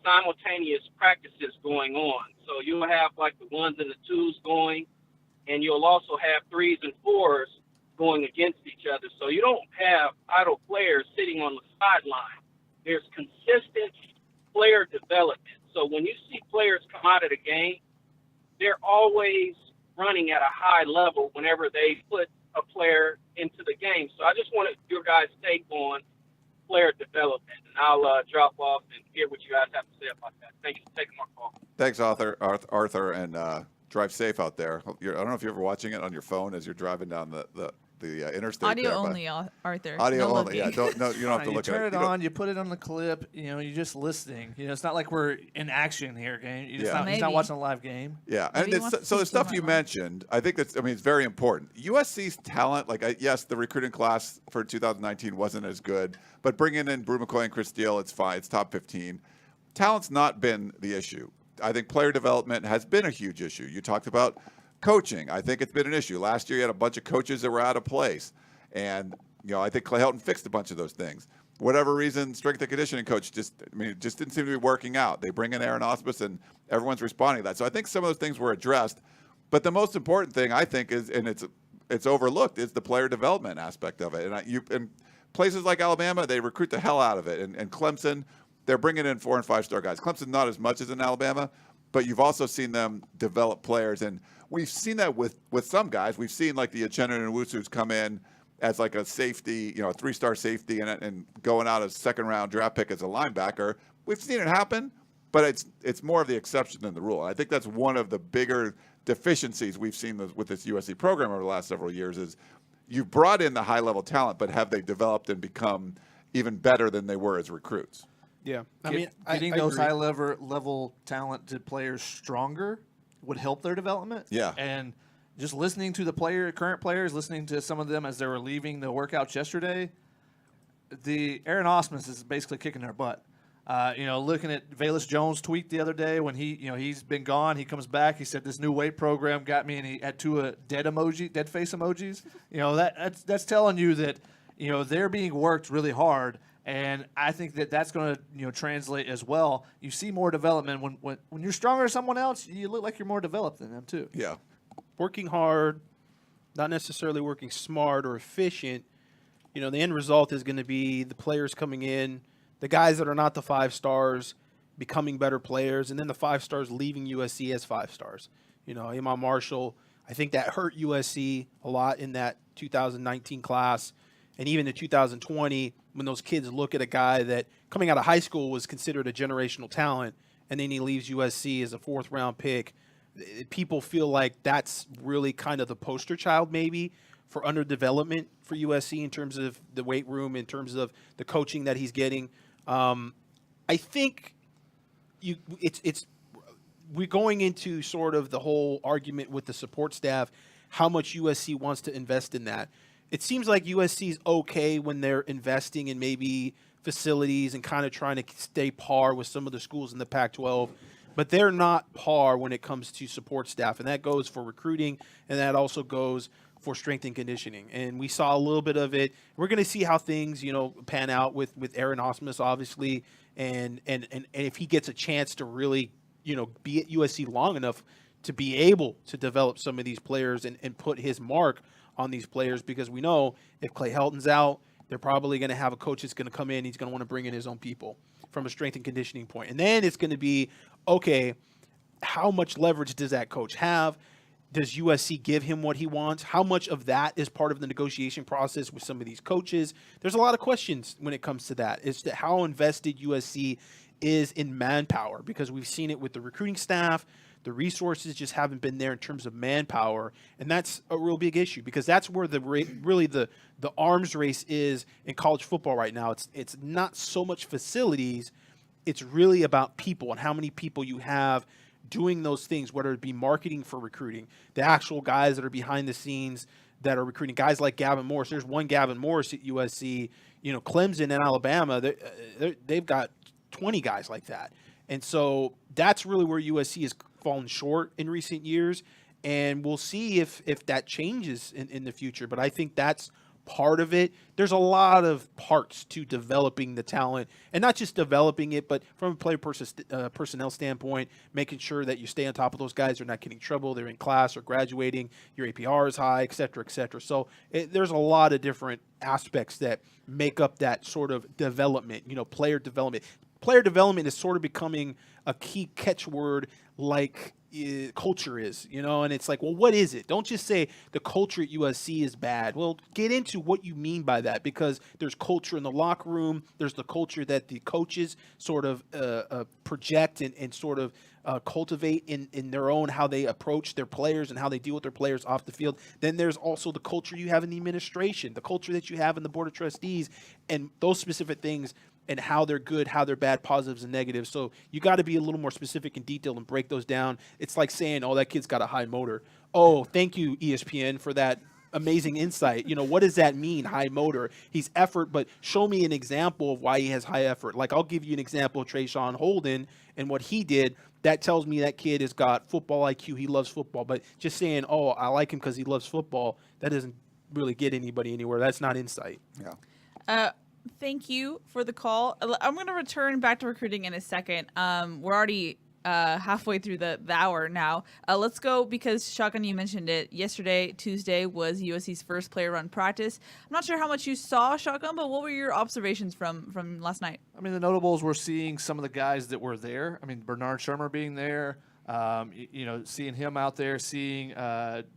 simultaneous practices going on. So you'll have like the 1s and the 2s going, and you'll also have 3s and 4s going against each other. So you don't have idle players sitting on the sideline. There's consistent player development. So when you see players come out of the game, they're always running at a high level whenever they put a player into the game. So I just wanted your guys' take on player development, and I'll drop off and hear what you guys have to say about that. Thank you for taking my call.
Thanks, Arthur, and drive safe out there. I don't know if you're ever watching it on your phone as you're driving down the interstate.
Audio
there,
only, Arthur.
Audio
no
only. Yeah, you don't have to look at it.
You turn it on, you put it on the clip. You're just listening. It's not like we're in action here, game. He's not watching a live game.
Yeah, and so the stuff you mentioned, I think it's very important. USC's talent, yes, the recruiting class for 2019 wasn't as good, but bringing in Brew McCoy and Chris Steele, it's fine. It's top 15. Talent's not been the issue. I think player development has been a huge issue. You talked about coaching. I think it's been an issue. Last year, you had a bunch of coaches that were out of place. And, I think Clay Helton fixed a bunch of those things. Whatever reason, strength and conditioning coach it just didn't seem to be working out. They bring in Aaron Osmus, and everyone's responding to that. So I think some of those things were addressed. But the most important thing, I think, is, and it's overlooked, is the player development aspect of it. And places like Alabama, they recruit the hell out of it. And Clemson, they're bringing in 4- and 5-star guys. Clemson, not as much as in Alabama, but you've also seen them develop players. And we've seen that with some guys. We've seen like the Uchenna and Owusu's come in as like a safety, a 3-star safety and going out as second-round draft pick as a linebacker. We've seen it happen, but it's more of the exception than the rule. And I think that's one of the bigger deficiencies we've seen with this USC program over the last several years is you've brought in the high-level talent, but have they developed and become even better than they were as recruits?
Yeah,
getting those high level talented players stronger would help their development.
Yeah,
and just listening to the current players, listening to some of them as they were leaving the workouts yesterday, the Aaron Osmus is basically kicking their butt. Looking at Velez Jones' tweet the other day when he's been gone, he comes back. He said this new weight program got me, and he had 2 dead face emojis. That's telling you that they're being worked really hard. And I think that's going to translate as well. You see more development when you're stronger than someone else. You look like you're more developed than them too.
Yeah,
working hard, not necessarily working smart or efficient. The end result is going to be the players coming in, the guys that are not the 5 stars becoming better players, and then the 5 stars leaving USC as 5 stars. Iman Marshall, I think that hurt USC a lot in that 2019 class. And even in 2020, when those kids look at a guy that coming out of high school was considered a generational talent, and then he leaves USC as a 4th-round pick, people feel like that's really kind of the poster child maybe for underdevelopment for USC in terms of the weight room, in terms of the coaching that he's getting. I think we're going into sort of the whole argument with the support staff, how much USC wants to invest in that. It seems like USC is okay when they're investing in maybe facilities and kind of trying to stay par with some of the schools in the Pac-12, but they're not par when it comes to support staff, and that goes for recruiting, and that also goes for strength and conditioning. And we saw a little bit of it. We're going to see how things, pan out with Aaron Osmus, obviously, and if he gets a chance to really, be at USC long enough to be able to develop some of these players and put his mark on these players, because we know if Clay Helton's out, they're probably going to have a coach that's going to come in. He's going to want to bring in his own people from a strength and conditioning point. And then it's going to be, okay, how much leverage does that coach have? Does USC give him what he wants? How much of that is part of the negotiation process with some of these coaches? There's a lot of questions when it comes to that. It's to how invested USC is in manpower, because we've seen it with the recruiting staff. The resources just haven't been there in terms of manpower, and that's a real big issue, because that's where really the arms race is in college football right now. It's not so much facilities, it's really about people and how many people you have doing those things, whether it be marketing for recruiting, the actual guys that are behind the scenes that are recruiting, guys like Gavin Morris. There's one Gavin Morris at USC, Clemson and Alabama, they've got 20 guys like that. And so that's really where USC has fallen short in recent years, and we'll see if that changes in the future. But I think that's part of it. There's a lot of parts to developing the talent, and not just developing it, but from a player personnel standpoint, making sure that you stay on top of those guys. They're not getting in trouble, they're in class or graduating, your APR is high, et cetera, et cetera. So there's a lot of different aspects that make up that sort of development, player development. Player development is sort of becoming a key catchword like culture is, and it's like, well, what is it? Don't just say the culture at USC is bad. Well, get into what you mean by that, because there's culture in the locker room. There's the culture that the coaches sort of project and sort of cultivate in their own, how they approach their players and how they deal with their players off the field. Then there's also the culture you have in the administration, the culture that you have in the board of trustees, and those specific things, and how they're good, how they're bad, positives and negatives. So you got to be a little more specific and detailed and break those down. It's like saying, oh, that kid's got a high motor. Oh, thank you, ESPN, for that amazing insight. What does that mean, high motor? He's effort, but show me an example of why he has high effort. Like, I'll give you an example of Trojans Holden and what he did. That tells me that kid has got football IQ. He loves football. But just saying, oh, I like him because he loves football, that doesn't really get anybody anywhere. That's not insight.
Yeah.
Thank you for the call. I'm going to return back to recruiting in a second. We're already halfway through the hour now. Let's go, because Shotgun, you mentioned it. Yesterday, Tuesday, was USC's first player-run practice. I'm not sure how much you saw, Shotgun, but what were your observations from last night?
I mean, the notables were seeing some of the guys that were there. I mean, Bernard Shermer being there. Seeing him out there, seeing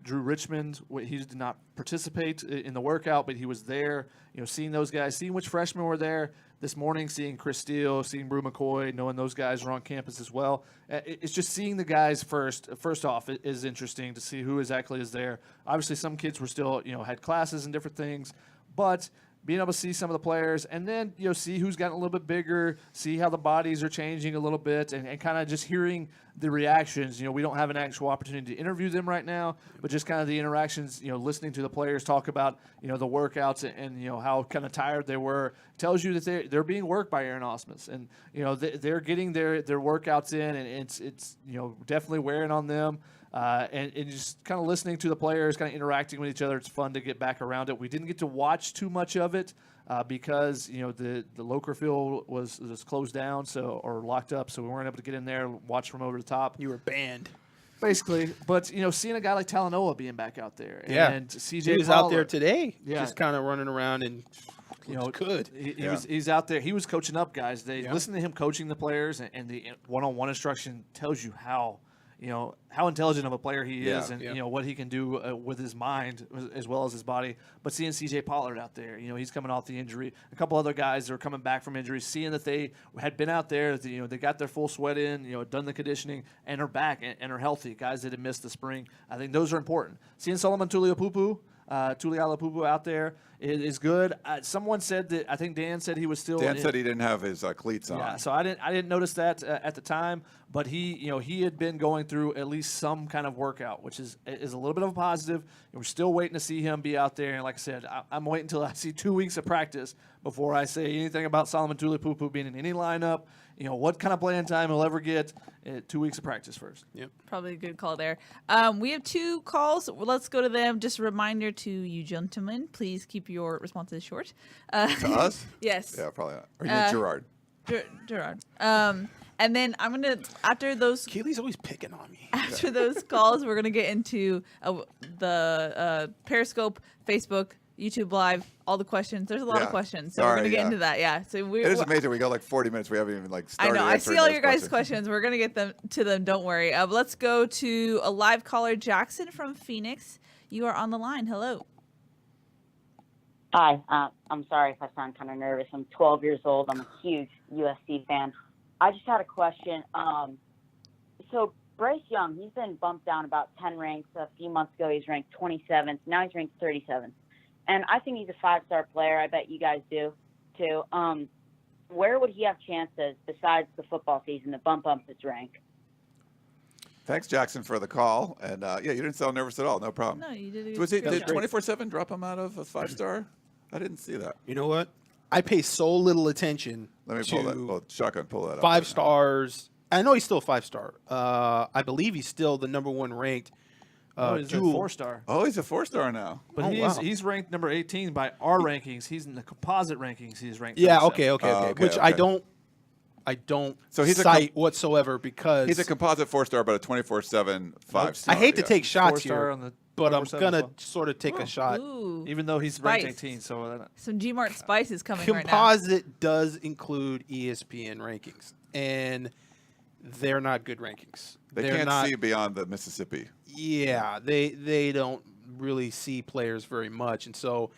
Drew Richmond. He did not participate in the workout, but he was there. Seeing those guys, seeing which freshmen were there this morning, seeing Chris Steele, seeing Brew McCoy, knowing those guys were on campus as well. It's just seeing the guys first off is interesting to see who exactly is there. Obviously, some kids were still, had classes and different things, but being able to see some of the players, and then see who's gotten a little bit bigger, see how the bodies are changing a little bit, and kind of just hearing the reactions. We don't have an actual opportunity to interview them right now, but just kind of the interactions, listening to the players talk about the workouts and how kind of tired they were, tells you that they're being worked by Aaron Osmus, and they're getting their workouts in, and it's definitely wearing on them. And just kind of listening to the players, kind of interacting with each other. It's fun to get back around it. We didn't get to watch too much of it because the Locher field was closed down, or locked up, so we weren't able to get in there and watch from over the top.
You were banned,
basically. But seeing a guy like Talanoa being back out there, and CJ
he was
Pollard
out there today,
yeah,
just kind of running around and.
He's out there. He was coaching up guys. They listen to him coaching the players, and the one-on-one instruction tells you how how intelligent of a player he is,
Yeah.
and what he can do with his mind as well as his body. But seeing C.J. Pollard out there, he's coming off the injury. A couple other guys that are coming back from injuries, seeing that they had been out there, they got their full sweat in, done the conditioning, and are back and are healthy. Guys that had missed the spring, I think those are important. Seeing Solomon Tuliaupupu out there is good. Someone said that, I think Dan said he was still.
Dan said he didn't have his cleats on.
Yeah, so I didn't notice that at the time, but he had been going through at least some kind of workout, which is a little bit of a positive. And we're still waiting to see him be out there. And like I said, I'm waiting until I see 2 weeks of practice before I say anything about Solomon Tuliaupupu being in any lineup. What kind of playing time he'll ever get. 2 weeks of practice first.
Yep.
Probably a good call there. We have 2 calls. Let's go to them. Just a reminder to you gentlemen, please keep your responses short.
To us?
Yes.
Yeah, probably not. Or you, Gerard.
Gerard. And then I'm going to, after those
Keely's always picking on me.
After those calls, we're going to get into the Periscope, Facebook, YouTube Live, all the questions. There's a lot of questions, so we're going to get into that. Yeah. So
it is amazing. We got like 40 minutes. We haven't even started.
I know. I see all your guys'
questions.
questions. We're going to get to them. Don't worry. Let's go to a live caller, Jackson from Phoenix. You are on the line. Hello.
Hi. I'm sorry if I sound kind of nervous. I'm 12 years old. I'm a huge USC fan. I just had a question. So Bryce Young, he's been bumped down about 10 ranks. A few months ago, he's ranked 27th. Now he's ranked 37th. And I think he's a 5-star player. I bet you guys do, too. Where would he have chances besides the football season to bump up his rank?
Thanks, Jackson, for the call. And, you didn't sound nervous at all. No problem.
No, you did.
Was it did 24/7 drop him out of a 5-star? I didn't see that.
You know what? I pay so little attention
Let me
to
pull that. Well, shotgun, pull that up.
5 stars. I know he's still a 5-star. I believe he's still the number 1 ranked.
He's a 4-star.
Oh, he's a 4-star now.
But he's ranked number 18 by our rankings. He's in the composite rankings. He's ranked.
Yeah.
37.
Okay. Which I don't
So he's
cite whatsoever because
he's a composite 4-star, but a 24/7 5-star.
I hate to take shots
4-star
here,
on the
but I'm
24/7
gonna
as well.
sort of take a shot.
Ooh.
Even though he's ranked
Spice.
18, so
Some Gmart Spice is coming right now.
Composite does include ESPN rankings, and they're not good rankings.
They can't see beyond the Mississippi.
Yeah, they don't really see players very much, and so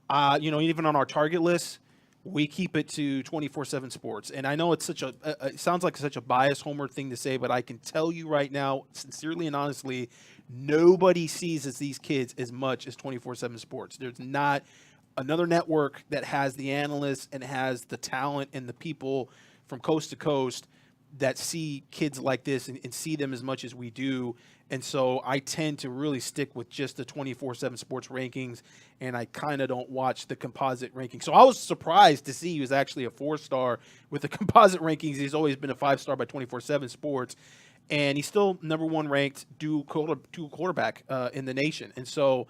even on our target list, we keep it to 24/7 Sports. And I know it's it sounds like such a biased homer thing to say, but I can tell you right now, sincerely and honestly, nobody sees these kids as much as 24/7 Sports. There's not another network that has the analysts and has the talent and the people from coast to coast that see kids like this and see them as much as we do. And so I tend to really stick with just the 24/7 Sports rankings, and I kind of don't watch the composite rankings. So I was surprised to see he was actually a 4-star with the composite rankings. He's always been a 5-star by 24/7 Sports, and he's still number 1 ranked dual quarterback in the nation. And so,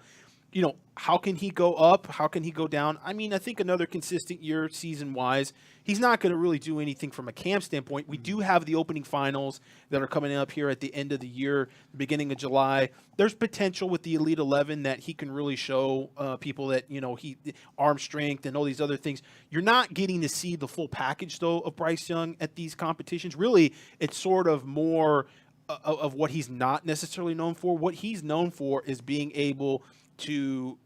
how can he go up? How can he go down? I mean, I think another consistent year season-wise. He's not going to really do anything from a camp standpoint. We do have the opening finals that are coming up here at the end of the year, the beginning of July. There's potential with the Elite 11 that he can really show people that, he arm strength and all these other things. You're not getting to see the full package, though, of Bryce Young at these competitions. Really, it's sort of more of what he's not necessarily known for. What he's known for is being able to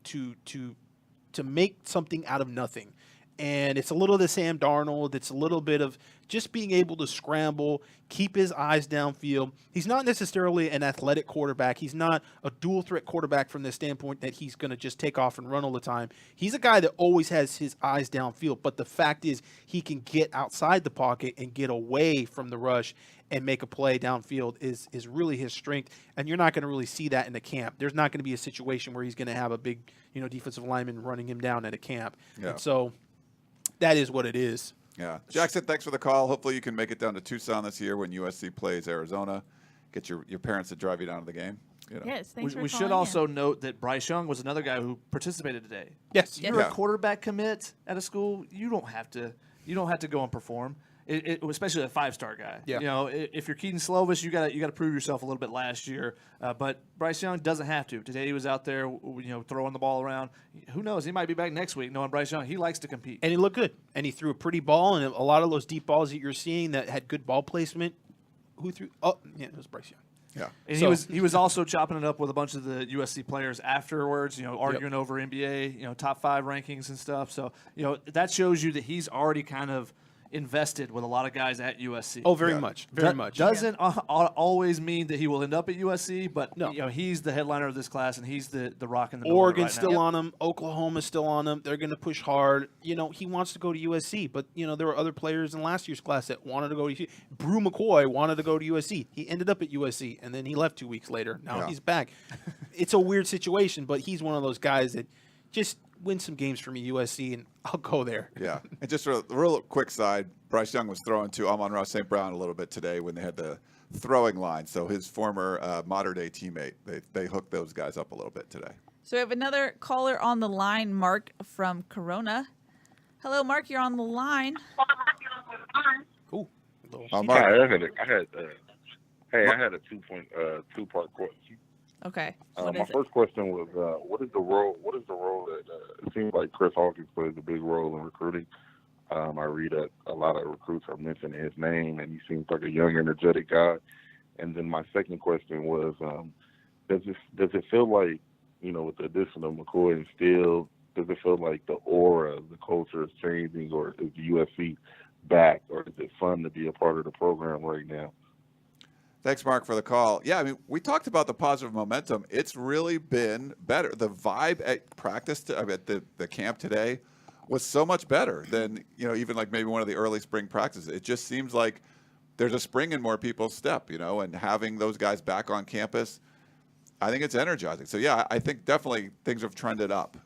make something out of nothing. And it's a little of the Sam Darnold. It's a little bit of just being able to scramble, keep his eyes downfield. He's not necessarily an athletic quarterback. He's not a dual threat quarterback from the standpoint that he's going to just take off and run all the time. He's a guy that always has his eyes downfield. But the fact is he can get outside the pocket and get away from the rush and make a play downfield is really his strength. And you're not going to really see that in the camp. There's not going to be a situation where he's going to have a big, defensive lineman running him down at a camp.
Yeah.
And so that is what it is.
Yeah. Jackson, thanks for the call. Hopefully you can make it down to Tucson this year when USC plays Arizona. Get your parents to drive you down to the game.
Yes, thanks for
we should
calling
also
in.
note that Bryce Young was another guy who participated today.
Yes.
You're a quarterback commit at a school. You don't have to go and perform. Especially a 5-star guy.
Yeah.
If you're Keaton Slovis, you got to prove yourself a little bit last year. But Bryce Young doesn't have to. Today he was out there, throwing the ball around. Who knows? He might be back next week. Knowing Bryce Young, he likes to compete.
And he looked good. And he threw a pretty ball. And a lot of those deep balls that you're seeing that had good ball placement. Who threw? Oh, yeah, it was Bryce Young.
Yeah.
And he was also chopping it up with a bunch of the USC players afterwards, arguing over NBA, top 5 rankings and stuff. So, that shows you that he's already kind of invested with a lot of guys at USC.
Oh, very much. Very much.
Doesn't always mean that he will end up at USC, but
No.
He's the headliner of this class, and he's the rock in the middle.
Oregon's
right now.
still on him. Oklahoma's still on him. They're going to push hard. He wants to go to USC, but there were other players in last year's class that wanted to go to USC. McCoy wanted to go to USC. He ended up at USC, and then he left 2 weeks later. Now he's back. It's a weird situation, but he's one of those guys that just win some games for me, USC, and I'll go there.
Yeah. And just a real quick side, Bryce Young was throwing to Amon-Ra St. Brown a little bit today when they had the throwing line. So his former modern-day teammate, they hooked those guys up a little bit today.
So we have another caller on the line, Mark from Corona. Hello, Mark. You're on the line.
Cool.
Mark.
I had a two-part question.
Okay.
My first question was, what is the role that it seems like Chris Hawkins plays a big role in recruiting? I read that a lot of recruits are mentioning his name, and he seems like a young, energetic guy. And then my second question was, does it feel like, with the addition of McCoy and Steele, does it feel like the aura of the culture is changing, or is the USC back, or is it fun to be a part of the program right now?
Thanks, Mark, for the call. Yeah, I mean, we talked about the positive momentum. It's really been better. The vibe at practice, at the camp today, was so much better than, even like maybe one of the early spring practices. It just seems like there's a spring in more people's step, and having those guys back on campus, I think it's energizing. So, yeah, I think definitely things have trended up,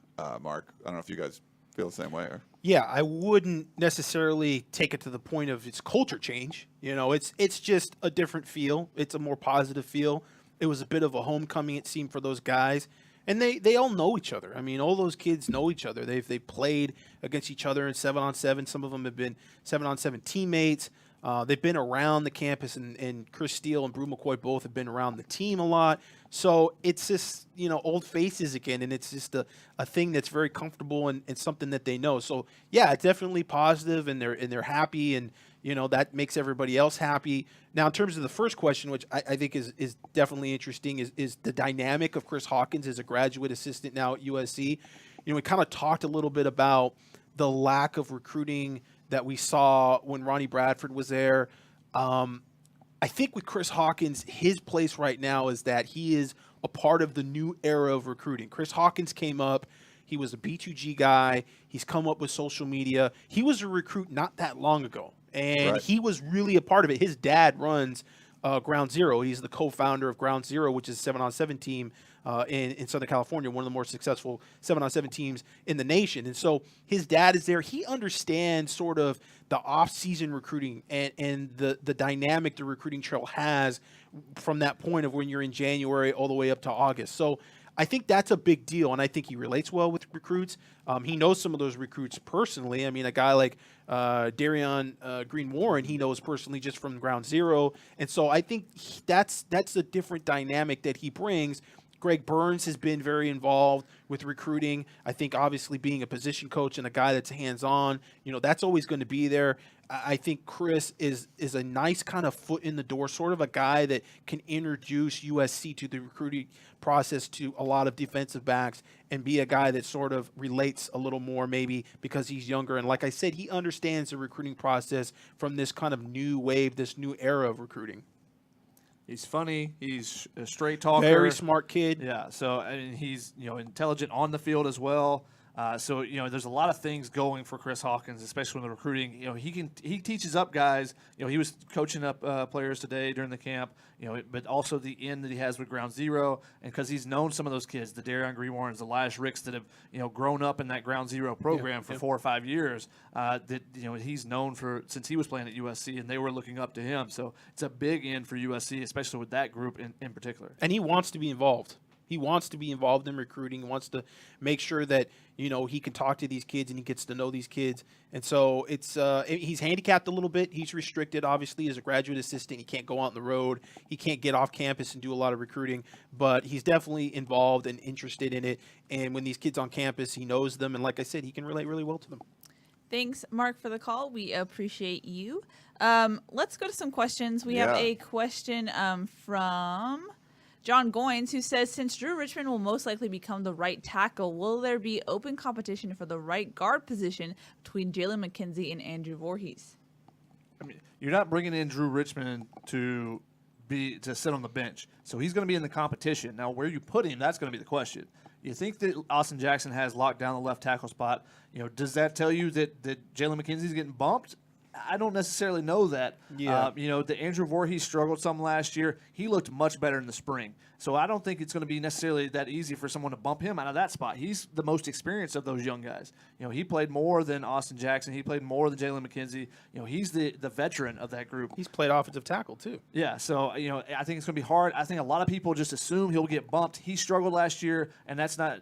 Mark. I don't know if you guys feel the same way. Or...
Yeah, I wouldn't necessarily take it to the point of its culture change. It's just a different feel. It's a more positive feel. It was a bit of a homecoming, it seemed, for those guys. And they all know each other. I mean, all those kids know each other. They've played against each other in 7-on-7. Some of them have been 7-on-7 teammates. They've been around the campus, and Chris Steele and Brew McCoy both have been around the team a lot. So it's just, old faces again, and it's just a thing that's very comfortable and something that they know. So, yeah, it's definitely positive, and they're happy, and, that makes everybody else happy. Now, in terms of the first question, which I think is definitely interesting, is the dynamic of Chris Hawkins as a graduate assistant now at USC. We kind of talked a little bit about the lack of recruiting that we saw when Ronnie Bradford was there. I think with Chris Hawkins, his place right now is that he is a part of the new era of recruiting. Chris Hawkins came up. He was a B2G guy. He's come up with social media. He was a recruit not that long ago, and he was really a part of it. His dad runs Ground Zero. He's the co-founder of Ground Zero, which is a 7-on-7 team in Southern California, one of the more successful 7-on-7 teams in the nation. And so his dad is there. He understands sort of the off-season recruiting and the dynamic the recruiting trail has from that point of when you're in January all the way up to August. So I think that's a big deal, and I think he relates well with recruits. He knows some of those recruits personally. I mean, a guy like Darion Green-Warren, he knows personally just from Ground Zero. And so I think that's a different dynamic that he brings. Greg Burns has been very involved with recruiting. I think obviously being a position coach and a guy that's hands-on, that's always going to be there. I think Chris is a nice kind of foot in the door, sort of a guy that can introduce USC to the recruiting process to a lot of defensive backs and be a guy that sort of relates a little more maybe because he's younger. And like I said, he understands the recruiting process from this kind of new wave, this new era of recruiting.
He's funny. He's a straight talker.
Very smart kid.
Yeah. So he's intelligent on the field as well. So there's a lot of things going for Chris Hawkins, especially when the recruiting. He teaches up guys. He was coaching up players today during the camp. But also the end that he has with Ground Zero, and because he's known some of those kids, the Darion Green-Warrens, the Elias Ricks that have grown up in that Ground Zero program for 4 or 5 years. That he's known for since he was playing at USC, and they were looking up to him. So it's a big end for USC, especially with that group in particular.
And he wants to be involved. He wants to be involved in recruiting. He wants to make sure that, he can talk to these kids and he gets to know these kids. And so he's handicapped a little bit. He's restricted, obviously, as a graduate assistant. He can't go out on the road. He can't get off campus and do a lot of recruiting. But he's definitely involved and interested in it. And when these kids on campus, he knows them. And like I said, he can relate really well to them.
Thanks, Mark, for the call. We appreciate you. Let's go to some questions. We have a question from John Goins, who says, since Drew Richmond will most likely become the right tackle, will there be open competition for the right guard position between Jalen McKenzie and Andrew Voorhees?
I mean, you're not bringing in Drew Richmond to sit on the bench, so he's going to be in the competition. Now, where you put him, that's going to be the question. You think that Austin Jackson has locked down the left tackle spot? Does that tell you that Jalen McKenzie's getting bumped? I don't necessarily know that.
Yeah.
The Andrew Voorhees struggled some last year. He looked much better in the spring. So I don't think it's going to be necessarily that easy for someone to bump him out of that spot. He's the most experienced of those young guys. He played more than Austin Jackson. He played more than Jalen McKenzie. He's the veteran of that group.
He's played offensive tackle too.
Yeah, so I think it's going to be hard. I think a lot of people just assume he'll get bumped. He struggled last year, and that's not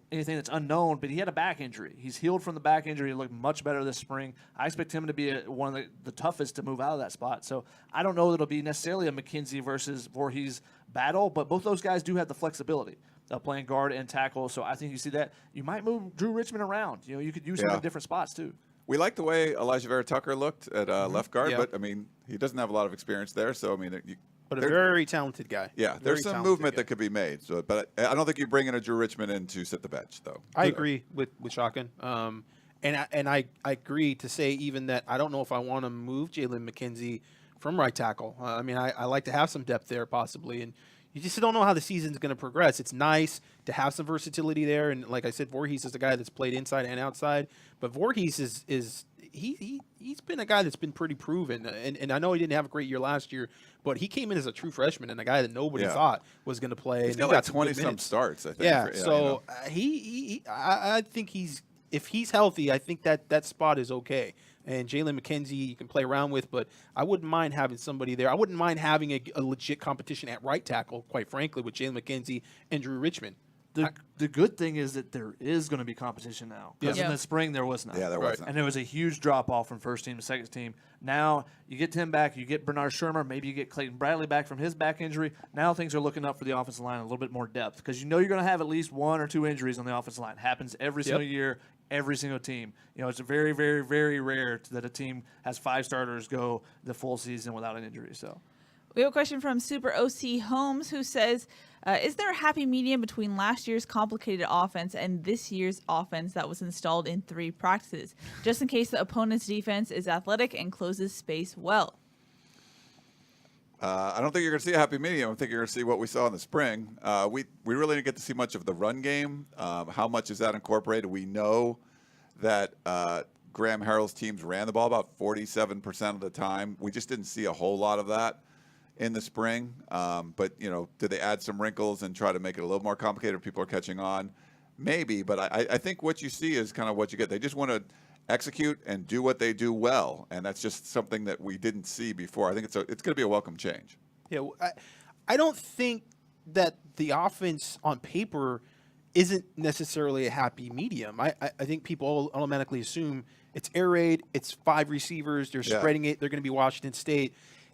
anything that's unknown. But he had a back injury. He's healed from the back injury. He looked much better this spring. I expect him to be one of the toughest to move out of that spot. So I don't know that it'll be necessarily a McKenzie versus Voorhees battle, but both those guys do have the flexibility of playing guard and tackle. So I think you see that. You might move Drew Richmond around. You could use him in different spots too.
We like the way Elijah Vera Tucker looked at left guard, but he doesn't have a lot of experience there. So
but a very talented guy.
Yeah, there's some movement that could be made. So, but I don't think you bring in a Drew Richmond in to sit the bench, though.
I agree with Shotgun. And I agree to say even that I don't know if I want to move Jalen McKenzie from right tackle. I like to have some depth there possibly, and you just don't know how the season's going to progress. It's nice to have some versatility there, and like I said, Voorhees is a guy that's played inside and outside, but Voorhees he's been a guy that's been pretty proven, and I know he didn't have a great year last year, but he came in as a true freshman and a guy that nobody thought was going to play.
He's got like 20-some starts, I think.
Yeah, I think if he's healthy, I think that spot is okay. And Jalen McKenzie you can play around with, but I wouldn't mind having somebody there. I wouldn't mind having a legit competition at right tackle, quite frankly, with Jalen McKenzie and Drew Richmond.
The good thing is that there is going to be competition now. Because in the spring, there was not.
Yeah, there was not.
And there was a huge drop-off from first team to second team. Now, you get Tim back, you get Bernard Shermer, maybe you get Clayton Bradley back from his back injury. Now things are looking up for the offensive line a little bit more depth because you're going to have at least one or two injuries on the offensive line. It happens every single year, every single team. It's very, very, very rare that a team has 5 starters go the full season without an injury. So.
We have a question from Super OC Holmes who says, is there a happy medium between last year's complicated offense and this year's offense that was installed in 3 practices, just in case the opponent's defense is athletic and closes space well?
I don't think you're going to see a happy medium. I think you're going to see what we saw in the spring. We really didn't get to see much of the run game. How much is that incorporated? We know that Graham Harrell's teams ran the ball about 47% of the time. We just didn't see a whole lot of that in the spring. But, did they add some wrinkles and try to make it a little more complicated if people are catching on? Maybe, but I think what you see is kind of what you get. They just want to execute and do what they do well, and that's just something that we didn't see before. I think it's going to be a welcome change.
Yeah, I don't think that the offense on paper isn't necessarily a happy medium. I think people automatically assume it's air raid, it's 5 receivers, they're spreading it, they're going to be Washington State.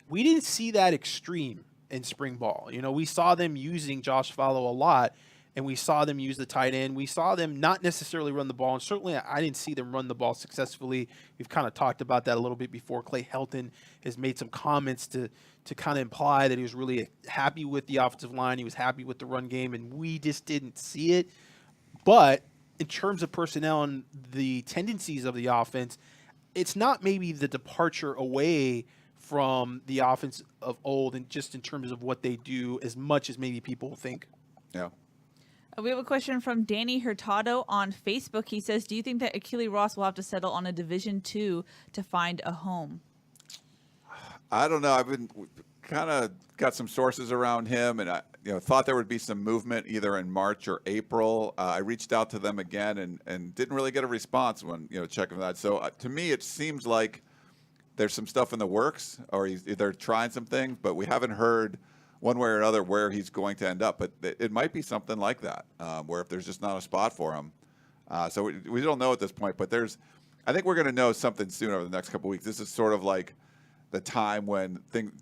We didn't see that extreme in spring ball. We saw them using Josh Flowe a lot, and we saw them use the tight end. We saw them not necessarily run the ball, and certainly I didn't see them run the ball successfully. We've kind of talked about that a little bit before. Clay Helton has made some comments to kind of imply that he was really happy with the offensive line. He was happy with the run game, and we just didn't see it. But in terms of personnel and the tendencies of the offense, it's not maybe the departure away from the offense of old and just in terms of what they do as much as maybe people think.
Yeah.
We have a question from Danny Hurtado on Facebook. He says, do you think that Keely Ross will have to settle on a Division II to find a home?
I don't know. I've been kind of got some sources around him, and I thought there would be some movement either in March or April. I reached out to them again and didn't really get a response when checking that. So to me, it seems like there's some stuff in the works, or they're trying some things, but we haven't heard one way or another where he's going to end up. But it might be something like that, where if there's just not a spot for him. So we don't know at this point, but I think we're going to know something soon over the next couple of weeks. This is sort of like the time when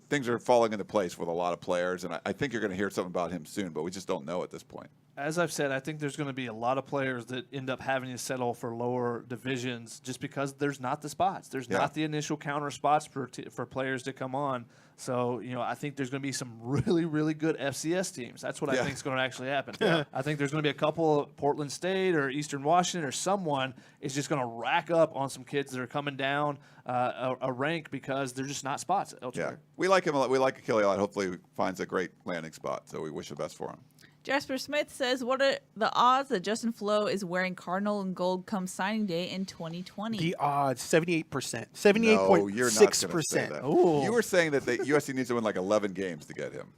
things are falling into place with a lot of players, and I think you're going to hear something about him soon, but we just don't know at this point.
as I've said, I think there's going to be a lot of players that end up having to settle for lower divisions just because there's not the spots. There's not the initial counter spots for players to come on. So, I think there's going to be some really, really good FCS teams. That's what I think is going to actually happen. I think there's going to be a couple of Portland State or Eastern Washington or someone is just going to rack up on some kids that are coming down a rank because they're just not spots elsewhere.
Yeah. We like him a lot. We like Keely a lot. Hopefully he finds a great landing spot. So we wish the best for him.
Jasper Smith says, what are the odds that Justin Flowe is wearing cardinal and gold come signing day in 2020?
The odds, 78%. 78.6%.
No, you're not going to say that. You were saying that the USC needs to win like 11 games to get him.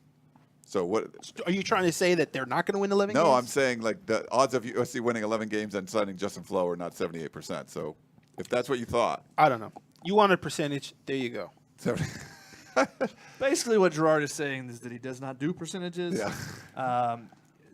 So what?
Are you trying to say that they're not going to win 11 games?
No, I'm saying like the odds of USC winning 11 games and signing Justin Flowe are not 78%. So if that's what you thought.
I don't know. You want a percentage, there you go.
Basically, what Gerard is saying is that he does not do percentages.
Yeah.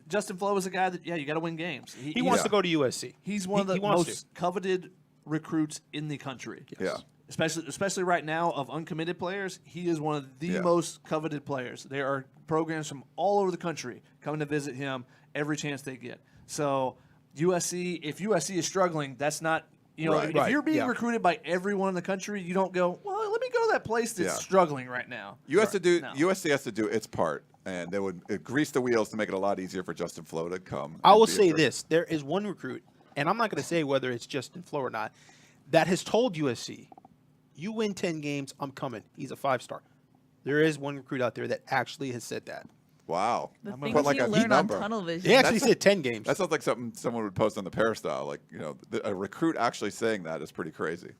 Justin Flowe is a guy that, you got to win games.
He wants to go to USC.
He's one of the most coveted recruits in the country.
Yes.
Yeah. Especially right now of uncommitted players, he is one of the most coveted players. There are programs from all over the country coming to visit him every chance they get. So USC, if USC is struggling, that's not if you're being recruited by everyone in the country, you don't go, well, let me go to that place that's struggling right now.
USC has to do its part, and they would grease the wheels to make it a lot easier for Justin Flowe to come.
I will say this. There is one recruit, and I'm not going to say whether it's Justin Flowe or not, that has told USC, you win 10 games, I'm coming. He's a 5-star. There is one recruit out there that actually has said that.
Wow.
The things you learn on Tunnel Vision.
He actually said 10 games.
That sounds like something someone would post on the Peristyle. Like, a recruit actually saying that is pretty crazy.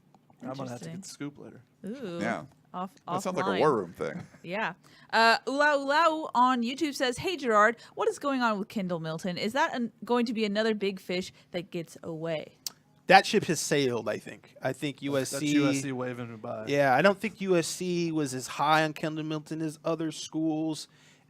I'm going to have to get the scoop later.
Ooh.
Yeah. That sounds like a
line.
war room thing.
Yeah. Ulau on YouTube says, hey, Gerard, what is going on with Kendall Milton? Is that going to be another big fish that gets away?
That ship has sailed, I think. I think USC...
That's USC waving goodbye.
Yeah, I don't think USC was as high on Kendall Milton as other schools.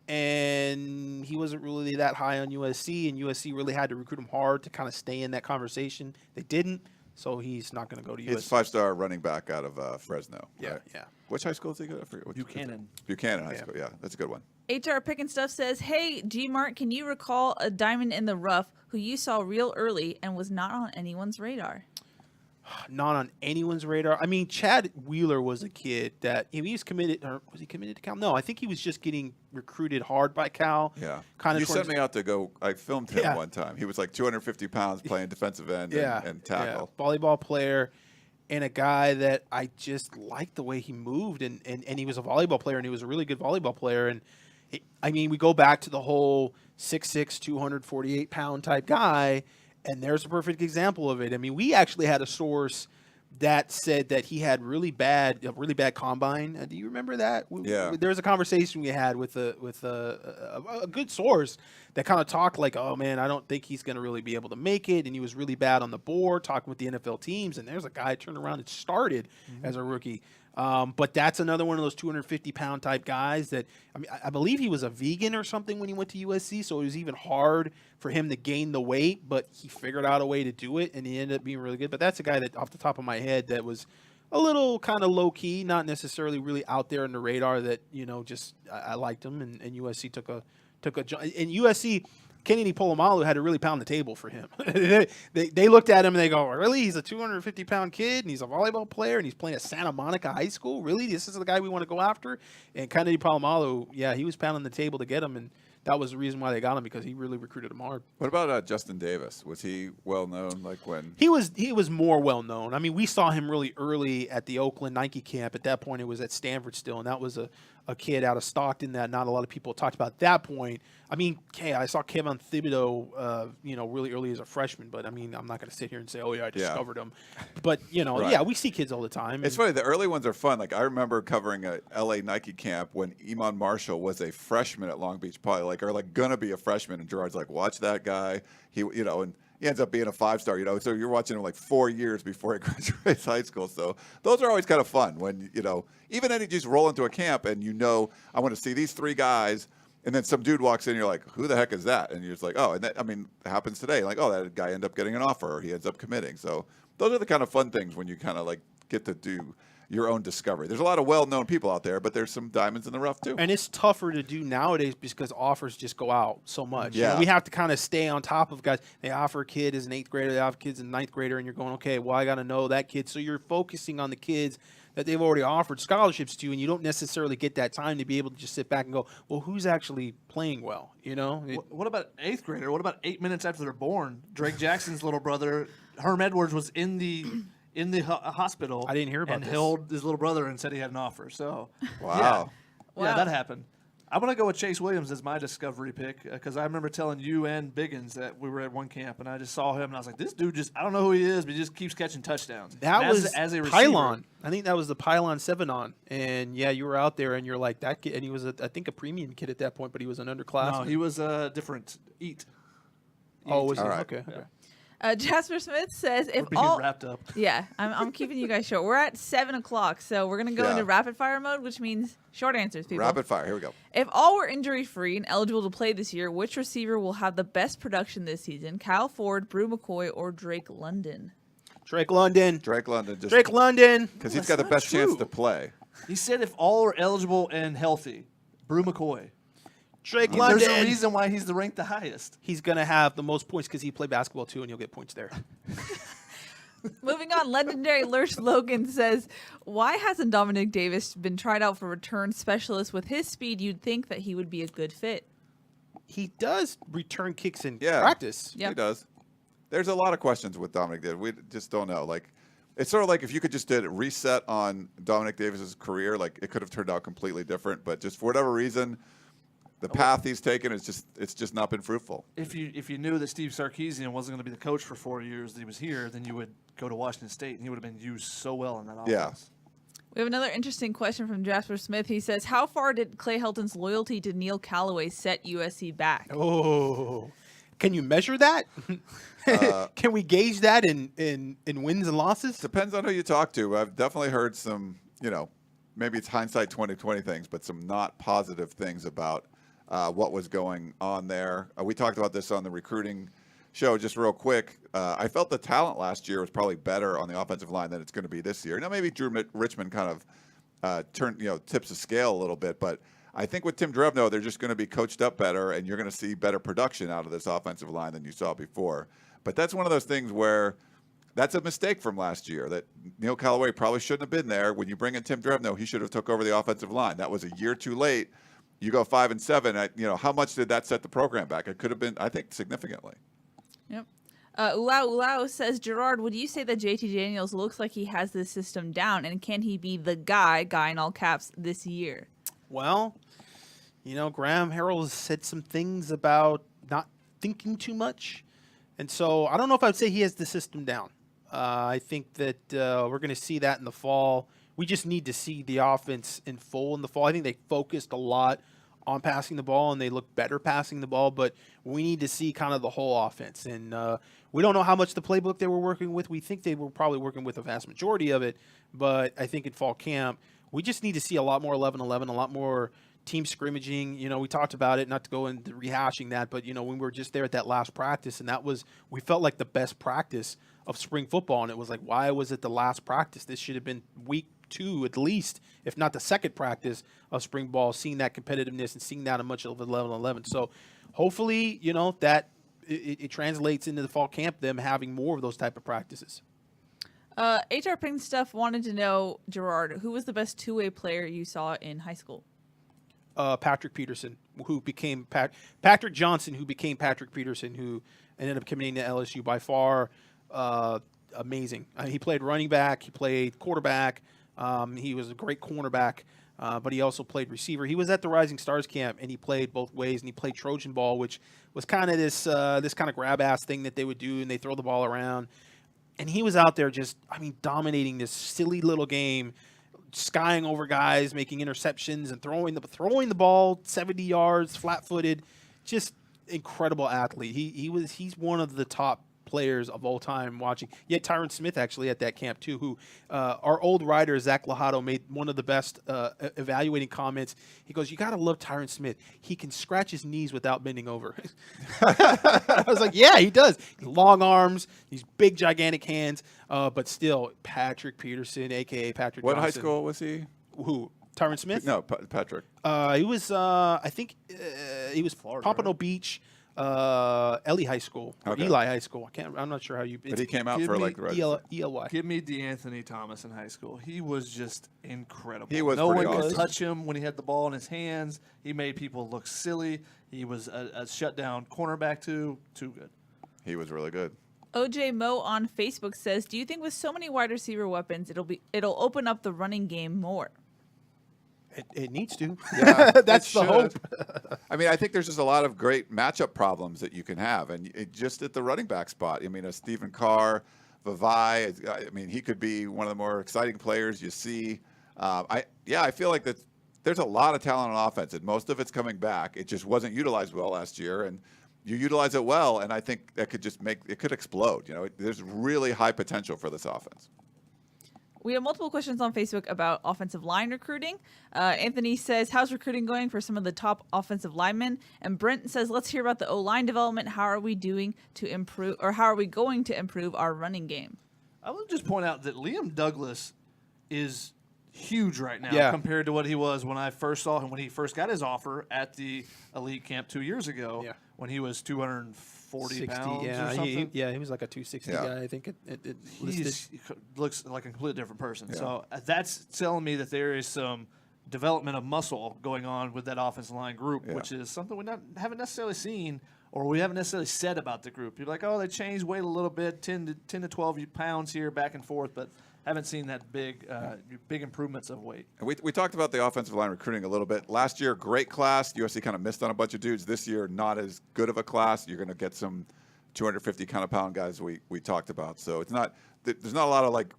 And he wasn't really that high on USC, and USC really had to recruit him hard to kind of stay in that conversation. They didn't, so he's not going to go to USC.
He's a 5-star running back out of Fresno.
Yeah,
right?
yeah.
Which high school is he go to?
Buchanan.
Buchanan High School, yeah. That's a good one.
HR Picking Stuff says, hey, G-Mart, can you recall a diamond in the rough who you saw real early and was not on anyone's radar?
Not on anyone's radar. I mean, Chad Wheeler was a kid that he was committed, or was he committed to Cal? No, I think he was just getting recruited hard by Cal.
Yeah.
You
sent me out to go. I filmed him one time. He was like 250 pounds playing defensive end and tackle.
Yeah. Volleyball player and a guy that I just liked the way he moved. And he was a volleyball player, and he was a really good volleyball player. And, we go back to the whole 6'6", 248-pound type guy. And there's a perfect example of it. I mean, we actually had a source that said that he had a really bad combine. Do you remember that?
Yeah.
There was a conversation we had with a good source that kind of talked like, oh, man, I don't think he's going to really be able to make it. And he was really bad on the board, talking with the NFL teams. And there's a guy turned around and started as a rookie. But that's another one of those 250-pound type guys that, I believe he was a vegan or something when he went to USC, so it was even hard for him to gain the weight, but he figured out a way to do it, and he ended up being really good. But that's a guy that, off the top of my head, that was a little kind of low-key, not necessarily really out there in the radar that, just I liked him, and USC took a and USC – Kennedy Polamalu had to really pound the table for him. they looked at him and they go, really? He's a 250-pound kid and he's a volleyball player and he's playing at Santa Monica High School? Really? This is the guy we want to go after? And Kennedy Polamalu, he was pounding the table to get him, and that was the reason why they got him, because he really recruited him hard.
What about Justin Davis? Was he well known? Like when
he was more well known. I mean, we saw him really early at the Oakland Nike camp. At that point, it was at Stanford still, and that was a kid out of Stockton that not a lot of people talked about at that point. I mean, I saw Kevin Thibodeau, really early as a freshman, but I mean, I'm not going to sit here and say, oh yeah, I discovered him. But right. We see kids all the time.
It's funny. The early ones are fun. Like I remember covering a LA Nike camp when Iman Marshall was a freshman at Long Beach Poly, gonna be a freshman, and Gerard's like, watch that guy. He ends up being a 5-star, so you're watching him like 4 years before he graduates high school. So those are always kind of fun when, even then you just roll into a camp and I want to see these 3 guys, and then some dude walks in and you're like, who the heck is that? And you're just like, oh, and that, it happens today. Like, oh, that guy ended up getting an offer or he ends up committing. So those are the kind of fun things when you kind of like get to do your own discovery. There's a lot of well-known people out there, but there's some diamonds in the rough too.
And it's tougher to do nowadays because offers just go out so much.
Yeah.
We have to kind of stay on top of guys. They offer a kid as an 8th grader, they offer kids as a 9th grader, and you're going, okay, well, I got to know that kid. So you're focusing on the kids that they've already offered scholarships to, and you don't necessarily get that time to be able to just sit back and go, well, who's actually playing well, you know?
What about 8th grader? What about 8 minutes after they're born? Drake Jackson's little brother, Herm Edwards, was in the hospital.
I didn't hear about
and
this.
held his little brother and said he had an offer. So,
Wow.
yeah, that happened. I'm going to go with Chase Williams as my discovery pick because I remember telling you and Biggins that we were at one camp, and I just saw him, and I was like, this dude I don't know who he is, but he just keeps catching touchdowns.
That
as,
was
as a receiver.
Pylon. I think that was the Pylon 7 on. And, yeah, you were out there, and you're like, that kid. And he was, I think, a premium kid at that point, but he was an underclassman.
No, he was a different Eat.
Oh, was he?
All right.
Okay.
Yeah.
Jasper Smith says if
We're being
all
wrapped up.
yeah, I'm keeping you guys short. We're at 7:00, so we're gonna go
Yeah.
into rapid fire mode, which means short answers, people.
Rapid fire. Here we go.
If all were injury free and eligible to play this year, which receiver will have the best production this season? Kyle Ford, Brew McCoy, or Drake London?
Drake London.
Drake London.
Drake London.
Because he's
That's
got the
not
best chance
true.
to play.
He said if all are eligible and healthy, Brew McCoy.
Drake
There's
London.
a reason why he's ranked the highest.
He's going to have the most points because he played basketball, too, and you'll get points there.
Moving on, legendary Lurch Logan says, why hasn't Dominic Davis been tried out for return specialist? With his speed, you'd think that he would be a good fit.
He does return kicks in
Yeah.
practice.
Yep.
He does. There's a lot of questions with Dominic Davis. We just don't know. Like, it's sort of like if you could just did a reset on Dominic Davis's career, like it could have turned out completely different. But just for whatever reason, the path he's taken is it's just not been fruitful.
If you knew that Steve Sarkisian wasn't going to be the coach for 4 years that he was here, then you would go to Washington State, and he would have been used so well in that offense.
Yeah.
We have another interesting question from Jasper Smith. He says, how far did Clay Helton's loyalty to Neil Callaway set USC back?
Oh. Can you measure that? Can we gauge that in wins and losses?
Depends on who you talk to. I've definitely heard some, maybe it's hindsight 2020 things, but some not positive things about what was going on there. We talked about this on the recruiting show just real quick. I felt the talent last year was probably better on the offensive line than it's going to be this year. Now, maybe Drew Richmond kind of tips the scale a little bit, but I think with Tim Drevno, they're just going to be coached up better, and you're going to see better production out of this offensive line than you saw before. But that's one of those things where that's a mistake from last year that Neil Callaway probably shouldn't have been there. When you bring in Tim Drevno, he should have took over the offensive line. That was a year too late. You go 5-7. How much did that set the program back? It could have been, I think, significantly.
Yep. Ulao says, Gerard, would you say that JT Daniels looks like he has this system down, and can he be the guy in all caps, this year?
Well, Graham Harrell has said some things about not thinking too much. And so I don't know if I'd say he has the system down. I think that we're going to see that in the fall. We just need to see the offense in full in the fall. I think they focused a lot on passing the ball, and they look better passing the ball, but we need to see kind of the whole offense. And we don't know how much the playbook they were working with. We think they were probably working with a vast majority of it, but I think in fall camp, we just need to see a lot more 11-11, a lot more team scrimmaging. We talked about it, not to go into rehashing that, but, when we were just there at that last practice, and we felt like the best practice of spring football, and it was like, why was it the last practice? This should have been week 2 at least, if not the second practice of spring ball, seeing that competitiveness and seeing that a much of 11-11. So hopefully, that it translates into the fall camp, them having more of those type of practices.
HR Pink Stuff wanted to know, Gerard, who was the best two-way player you saw in high school?
Patrick Peterson, who became Patrick Johnson, who became Patrick Peterson, who ended up committing to LSU. By far, amazing. He played running back. He played quarterback. He was a great cornerback, but he also played receiver. He was at the Rising Stars camp, and he played both ways, and he played Trojan ball, which was kind of this kind of grab-ass thing that they would do, and they throw the ball around. And he was out there just, dominating this silly little game, skying over guys, making interceptions, and throwing the ball 70 yards, flat-footed. Just incredible athlete. He's one of the top players of all time watching. Yeah, Tyron Smith actually at that camp too, who our old writer, Zach Lajado, made one of the best evaluating comments. He goes, you got to love Tyron Smith. He can scratch his knees without bending over. I was like, yeah, he does. Long arms, these big, gigantic hands, but still, Patrick Peterson, a.k.a. Patrick
What
Johnson.
high school was he?
Who? Tyron Smith?
No, Patrick.
He was, I think, he was
Florida,
Pompano
right?
Beach, Eli High School, or
Okay.
Eli High School. I'm not sure how you.
But he came out
give
for
me
like the Red.
ELY.
Give me DeAnthony Thomas in high school. He was just incredible.
He was
no
pretty
one could
awesome.
touch him when he had the ball in his hands. He made people look silly. He was a shutdown cornerback too. Too good.
He was really good.
OJ Mo on Facebook says, "Do you think with so many wide receiver weapons, it'll open up the running game more?"
It needs to.
Yeah,
That's
it
the hope.
should. I mean, I think there's just a lot of great matchup problems that you can have, and just at the running back spot. I mean, a Stephen Carr, Vavai. I mean, he could be one of the more exciting players you see. I feel like that. There's a lot of talent on offense, and most of it's coming back. It just wasn't utilized well last year, and you utilize it well, and I think that could just it could explode. You know, there's really high potential for this offense.
We have multiple questions on Facebook about offensive line recruiting. Anthony says, how's recruiting going for some of the top offensive linemen? And Brent says, let's hear about the O-line development. How are we doing to improve, or how are we going to improve our running game?
I will just point out that Liam Douglas is huge right now compared to what he was when I first saw him when he first got his offer at the Elite Camp 2 years ago when he was 240 pounds or something.
He was like a 260 guy, I think.
He looks like a completely different person. So that's telling me that there is some development of muscle going on with that offensive line group, which is something we haven't necessarily seen or we haven't necessarily said about the group. You're like, oh, they changed weight a little bit, 10 to 12 pounds here, back and forth, but haven't seen that big improvements of weight.
And we talked about the offensive line recruiting a little bit. Last year, great class. USC kind of missed on a bunch of dudes. This year, not as good of a class. You're going to get some 250 kind of pound guys we talked about. So it's not there's not a lot of like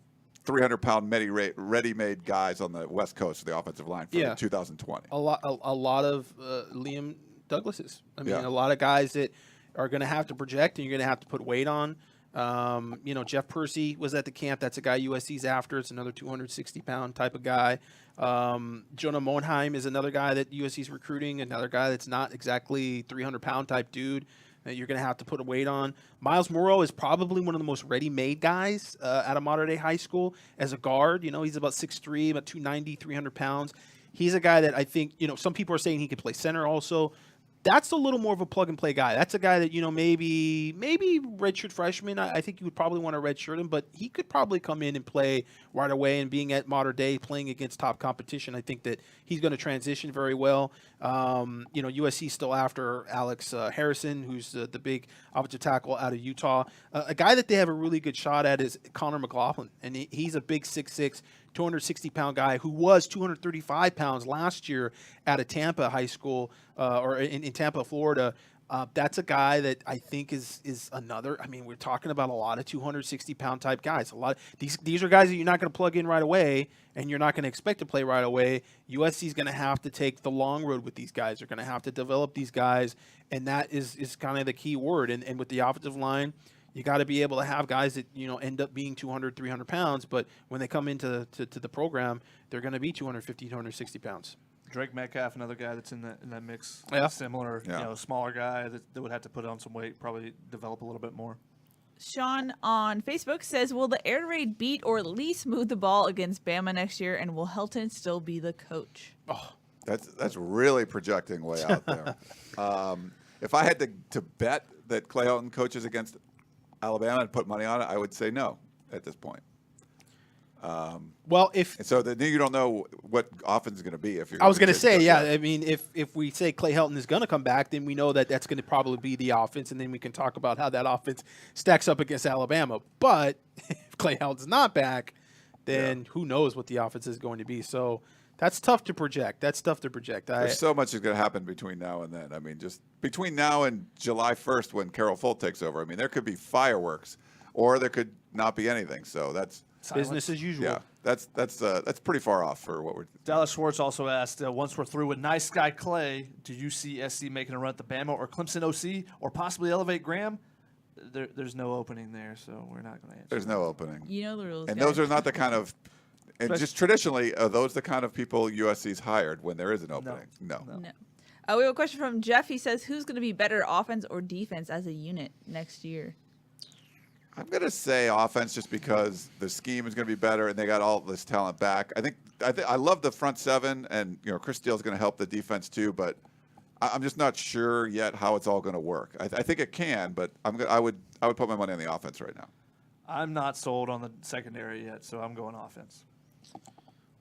300-pound ready-made guys on the West Coast for the offensive line for 2020.
A lot of Liam Douglases. I mean, a lot of guys that are going to have to project and you're going to have to put weight on. Jeff Percy was at the camp. That's a guy USC's after. It's another 260-pound type of guy. Jonah Monheim is another guy that USC's recruiting, another guy that's not exactly 300-pound type dude that you're going to have to put a weight on. Miles Morrow is probably one of the most ready-made guys out of modern-day high school as a guard. You know, he's about 6'3", about 290, 300 pounds. He's a guy that I think, some people are saying he could play center also. That's a little more of a plug-and-play guy. That's a guy that, maybe redshirt freshman. I think you would probably want to redshirt him, but he could probably come in and play right away. And being at modern day, playing against top competition, I think that he's going to transition very well. USC still after Alex Harrison, who's the big offensive tackle out of Utah. A guy that they have a really good shot at is Connor McLaughlin, and he's a big 6'6", 260-pound guy who was 235 pounds last year out of Tampa High School or in Tampa, Florida. That's a guy that I think is another. I mean, we're talking about a lot of 260-pound type guys. A lot of, these are guys that you're not going to plug in right away, and you're not going to expect to play right away. USC is going to have to take the long road with these guys. They're going to have to develop these guys, and that is kind of the key word. And with the offensive line, you got to be able to have guys that end up being 200, 300 pounds, but when they come into the program, they're going to be 250, 260 pounds.
Drake Metcalf, another guy that's in that mix.
Yeah.
Similar, smaller guy that would have to put on some weight, probably develop a little bit more.
Sean on Facebook says, will the air raid beat or at least move the ball against Bama next year, and will Helton still be the coach?
Oh, that's really projecting way out there. If I had to bet that Clay Helton coaches against Alabama and put money on it, I would say no at this point. Then you don't know what offense is going to be. If I was
going to say, I mean, if we say Clay Helton is going to come back, then we know that that's going to probably be the offense, and then we can talk about how that offense stacks up against Alabama. But if Clay Helton's not back, then who knows what the offense is going to be. So that's tough to project. There's
so much is going to happen between now and then. I mean, just between now and July 1st when Carol Folt takes over, I mean, there could be fireworks or there could not be anything. So that's
business as usual.
Yeah, that's pretty far off for what we're.
Dallas Schwartz also asked, once we're through with Nice Guy Clay, do you see SC making a run at the Bama or Clemson OC or possibly elevate Graham? there's no opening there, so we're not going to answer.
There's no opening.
You know the rules.
And
guys.
those are not the kind of, and just traditionally, are those the kind of people USC's hired when there is an opening? No.
We have a question from Jeff. He says, who's going to be better, offense or defense as a unit next year?
I'm going to say offense just because the scheme is going to be better and they got all this talent back. I love the front seven, and Chris Steele is going to help the defense too, but I'm just not sure yet how it's all going to work. I think it can, but I would put my money on the offense right now.
I'm not sold on the secondary yet, so I'm going offense.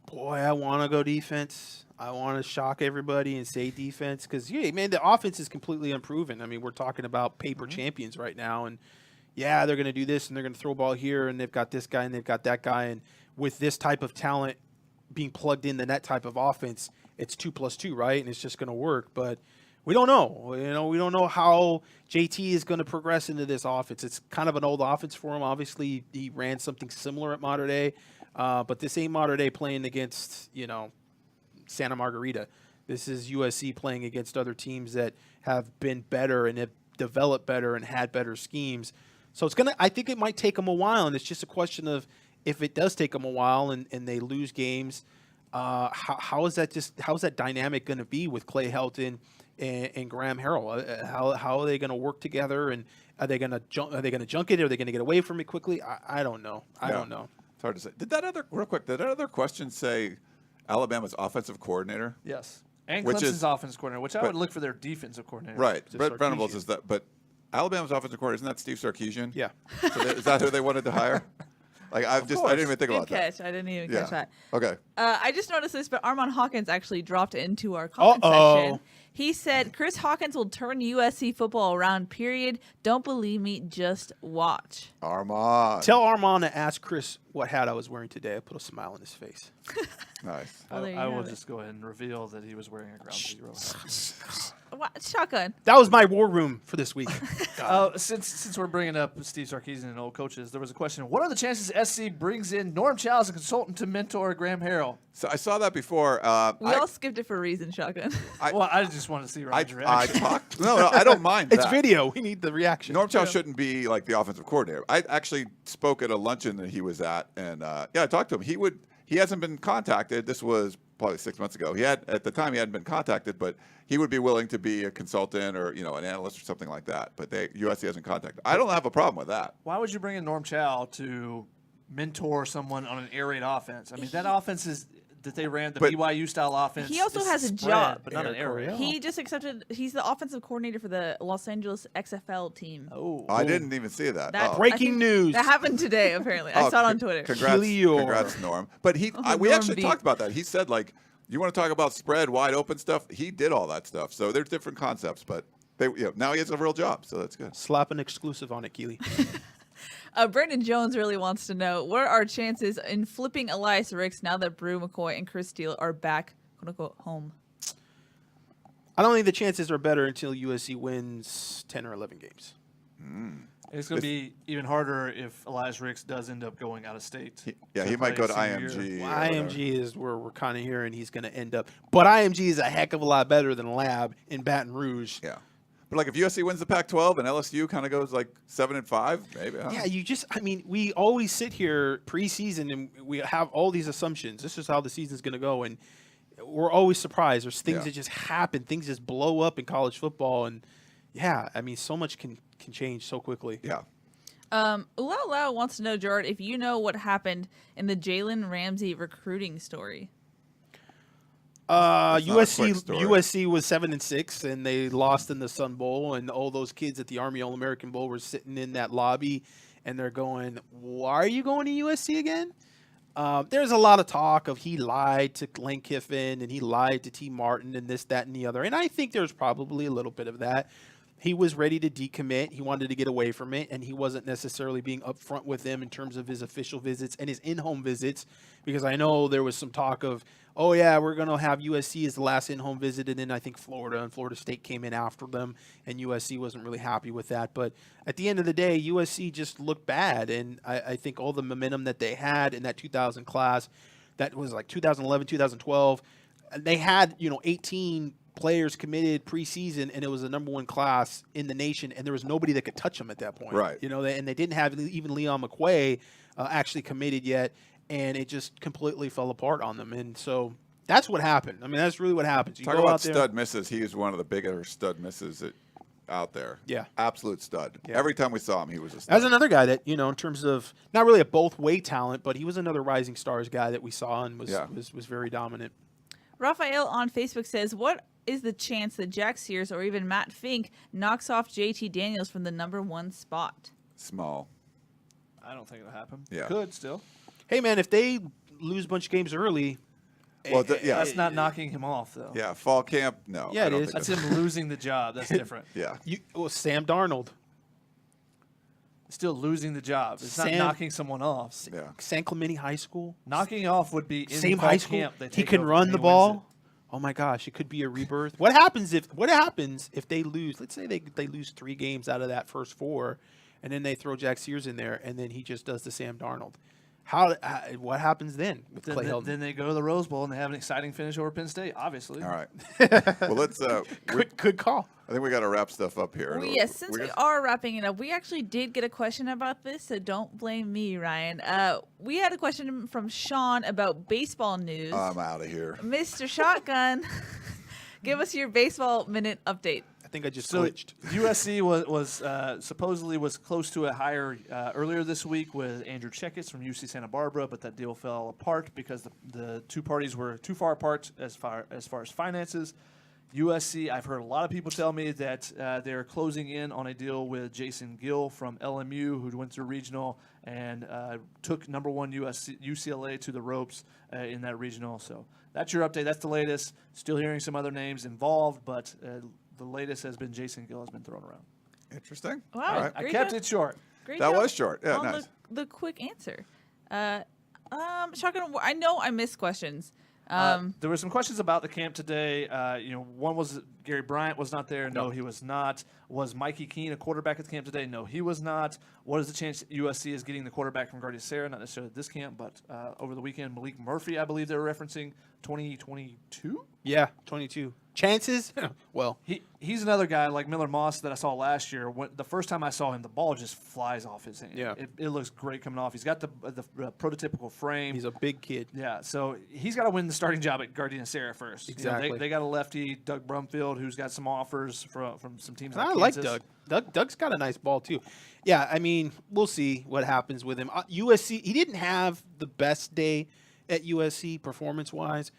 Boy, I want to go defense. I want to shock everybody and say defense because, man, the offense is completely unproven. I mean, we're talking about paper champions right now, and they're going to do this and they're going to throw a ball here, and they've got this guy and they've got that guy, and with this type of talent being plugged into that type of offense, it's 2 plus 2, right? And it's just going to work, but we don't know. We don't know how JT is going to progress into this offense. It's kind of an old offense for him. Obviously, he ran something similar at Mater Dei, but this ain't Mater Dei playing against, Santa Margarita. This is USC playing against other teams that have been better and have developed better and had better schemes. So I think it might take them a while, and it's just a question of if it does take them a while and they lose games, how is that dynamic going to be with Clay Helton and Graham Harrell? How are they going to work together, and are they going to junk it? Are they going to get away from it quickly? I don't know. I don't know.
It's hard to say. Did that other question say Alabama's offensive coordinator?
Yes. And Clemson's offensive coordinator, which I would look for their defensive coordinator.
Right. Brett Venables is that, but Alabama's offensive coordinator, isn't that Steve Sarkisian?
Yeah.
So is that who they wanted to hire? I didn't even think about that.
I didn't even catch that.
Okay.
I just noticed this, but Armand Hawkins actually dropped into our comment section. He said, Chris Hawkins will turn USC football around, period. Don't believe me, just watch.
Armand.
Tell Armand to ask Chris what hat I was wearing today. I put a smile on his face.
Nice.
I will just go ahead and reveal that he was wearing a Ground Zero hat.
What? Shotgun.
That was my war room for this week.
Since we're bringing up Steve Sarkisian and old coaches, there was a question. What are the chances SC brings in Norm Chow as a consultant to mentor Graham Harrell?
So I saw that before.
We all skipped it for a reason, Shotgun.
I just want to see Ryan's reaction.
No, I don't mind
It's
that.
video. We need the reaction.
Norm Chow shouldn't be like the offensive coordinator. I actually spoke at a luncheon that he was at, and I talked to him. He hasn't been contacted. This was probably 6 months ago. At the time he hadn't been contacted, but he would be willing to be a consultant or an analyst or something like that. But USC hasn't contacted. I don't have a problem with that.
Why would you bring in Norm Chow to mentor someone on an air raid offense? I mean, that offense is that they ran the BYU style offense.
He also has a job,
but not an air raid.
He just accepted. He's the offensive coordinator for the Los Angeles XFL team.
I didn't even see that.
Breaking news.
That happened today, apparently. I saw it on Twitter.
Congrats, Norm. But we actually talked about that. He said, you want to talk about spread, wide open stuff? He did all that stuff. So there's different concepts, but now he has a real job, so that's good.
Slap an exclusive on it, Keely.
Brandon Jones really wants to know, what are our chances in flipping Elias Ricks now that Brew, McCoy, and Chris Steele are back, quote-unquote, home?
I don't think the chances are better until USC wins 10 or 11 games.
It's going to be even harder if Elias Ricks does end up going out of state.
He might go to IMG.
Well, IMG is where we're kind of hearing he's going to end up. But IMG is a heck of a lot better than Lab in Baton Rouge.
Yeah. But if USC wins the Pac-12 and LSU kind of goes 7-5, maybe.
We always sit here preseason and we have all these assumptions. This is how the season's going to go, and we're always surprised. There's things that just happen. Things just blow up in college football, and so much can change so quickly.
Yeah.
Lau wants to know, Gerard, if you know what happened in the Jalen Ramsey recruiting story.
USC was 7-6, and they lost in the Sun Bowl, and all those kids at the Army All-American Bowl were sitting in that lobby, and they're going, "Why are you going to USC again?" There's a lot of talk of he lied to Lane Kiffin and he lied to T. Martin and this, that, and the other, and I think there's probably a little bit of that. He was ready to decommit. He wanted to get away from it, and he wasn't necessarily being upfront with them in terms of his official visits and his in-home visits, because I know there was some talk of, we're going to have USC as the last in-home visit, and then I think Florida and Florida State came in after them, and USC wasn't really happy with that. But at the end of the day, USC just looked bad, and I think all the momentum that they had in that 2000 class, that was 2011, 2012, they had 18 players committed preseason, and it was the number 1 class in the nation, and there was nobody that could touch them at that point.
Right.
You know, and they didn't have even Leon McCoy actually committed yet, and it just completely fell apart on them. And so that's what happened. I mean, that's really what happens. You
Talk
go
about
out there,
stud misses. He was one of the bigger stud misses out there.
Yeah.
Absolute stud.
Yeah.
Every time we saw him, he was a stud.
That's another guy that, in terms of not really a both-way talent, but he was another Rising Stars guy that we saw and was very dominant.
Raphael on Facebook says, what is the chance that Jack Sears or even Matt Fink knocks off JT Daniels from the number 1 spot?
Small.
I don't think it'll happen.
Yeah.
Could still.
Hey, man, if they lose a bunch of games early,
Well,
That's not knocking him off, though.
Yeah, fall camp, no.
Yeah,
I
it
don't
is.
think
That's him losing the job. That's different.
Yeah.
Sam Darnold,
Still losing the job. It's not
Sam-
knocking someone off.
Yeah.
San Clemente High School,
Knocking off would be in
same
fall
high school.
camp. They
He
take
can
over
run
and
the
he wins
ball. Oh my gosh, it could be a rebirth. What happens if they lose? Let's say they lose 3 games out of that first 4, and then they throw Jack Sears in there, and then he just does the Sam Darnold. What happens then with
it.
Clay Helton?
Then they go to the Rose Bowl and they have an exciting finish over Penn State, obviously.
All right. Well, let's.
Good call.
I think we got to wrap stuff up here.
Well, yes, since we are wrapping it up, we actually did get a question about this, so don't blame me, Ryan. We had a question from Sean about baseball news.
I'm out of here.
Mr. Shotgun, give us your baseball minute update.
I think I just
So
glitched.
USC was supposedly was close to a hire earlier this week with Andrew Checketts from UC Santa Barbara, but that deal fell apart because the two parties were too far apart as far as finances. USC, I've heard a lot of people tell me that they're closing in on a deal with Jason Gill from LMU, who went to regional and took number 1 UCLA to the ropes in that regional. So that's your update. That's the latest. Still hearing some other names involved, but the latest has been Jason Gill has been thrown around.
Interesting.
Wow.
All right.
I
Great
kept
job.
it short.
Great
That
job
was short. Yeah,
on
nice.
the quick answer. Shotgun, I know I missed questions.
There were some questions about the camp today. One was Gary Bryant was not there. No, he was not. Was Mikey Keene a quarterback at the camp today? No, he was not. What is the chance that USC is getting the quarterback from Guardia Sarah? Not necessarily this camp, but over the weekend, Malik Murphy, I believe they were referencing 2022.
Yeah, 22 chances. Well,
He's another guy like Miller Moss that I saw last year. The first time I saw him, the ball just flies off his hand.
Yeah.
It looks great coming off. He's got the prototypical frame.
he's a big kid.
Yeah, so he's got to win the starting job at Guardian Sarah first.
Exactly.
They got a lefty, Doug Brumfield, who's got some offers from some teams.
I
like
like
Kansas.
Doug. Doug's got a nice ball too. Yeah, I mean, we'll see what happens with him. USC, he didn't have the best day at USC performance-wise.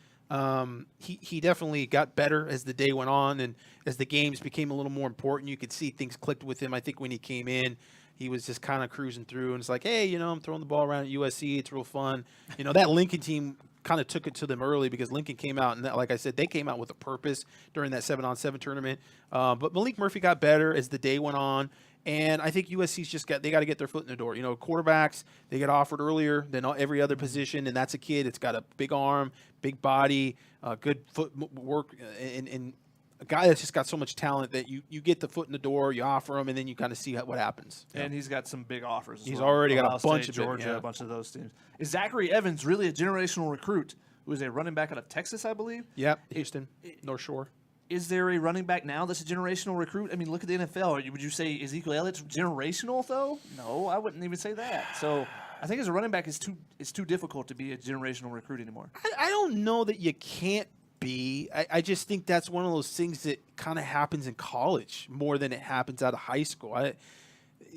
He definitely got better as the day went on, and as the games became a little more important, you could see things clicked with him. I think when he came in, he was just kind of cruising through, and it's like, hey, I'm throwing the ball around at USC. It's real fun. That Lincoln team kind of took it to them early because Lincoln came out, and like I said, they came out with a purpose during that 7-on-7 tournament. But Malik Murphy got better as the day went on. And I think USC's they got to get their foot in the door. Quarterbacks, they get offered earlier than every other position, and that's a kid. It's got a big arm, big body, good foot work, and a guy that's just got so much talent that you get the foot in the door, you offer him, and then you kind of see what happens.
And he's got some big offers.
He's already got a
Ohio
bunch
State,
of it,
Georgia,
yeah.
a bunch of those teams. Is Zachary Evans really a generational recruit who is a running back out of Texas, I believe?
Yep, Houston, North Shore.
Is there a running back now that's a generational recruit? I mean, look at the NFL. Would you say Ezekiel Elliott's generational, though? No, I wouldn't even say that. So I think as a running back, it's too difficult to be a generational recruit anymore.
I don't know that you can't be. I just think that's one of those things that kind of happens in college more than it happens out of high school.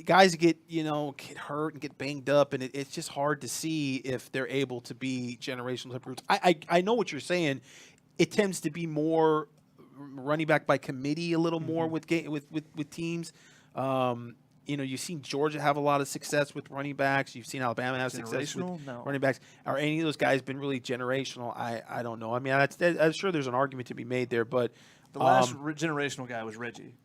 Guys get hurt and get banged up, and it's just hard to see if they're able to be generational recruits. I know what you're saying. It tends to be more running back by committee a little more with teams. You've seen Georgia have a lot of success with running backs. You've seen Alabama have success with running backs. Are any of those guys been really generational? I don't know. I mean, I'm sure there's an argument to be made there, but
the last generational guy was Reggie.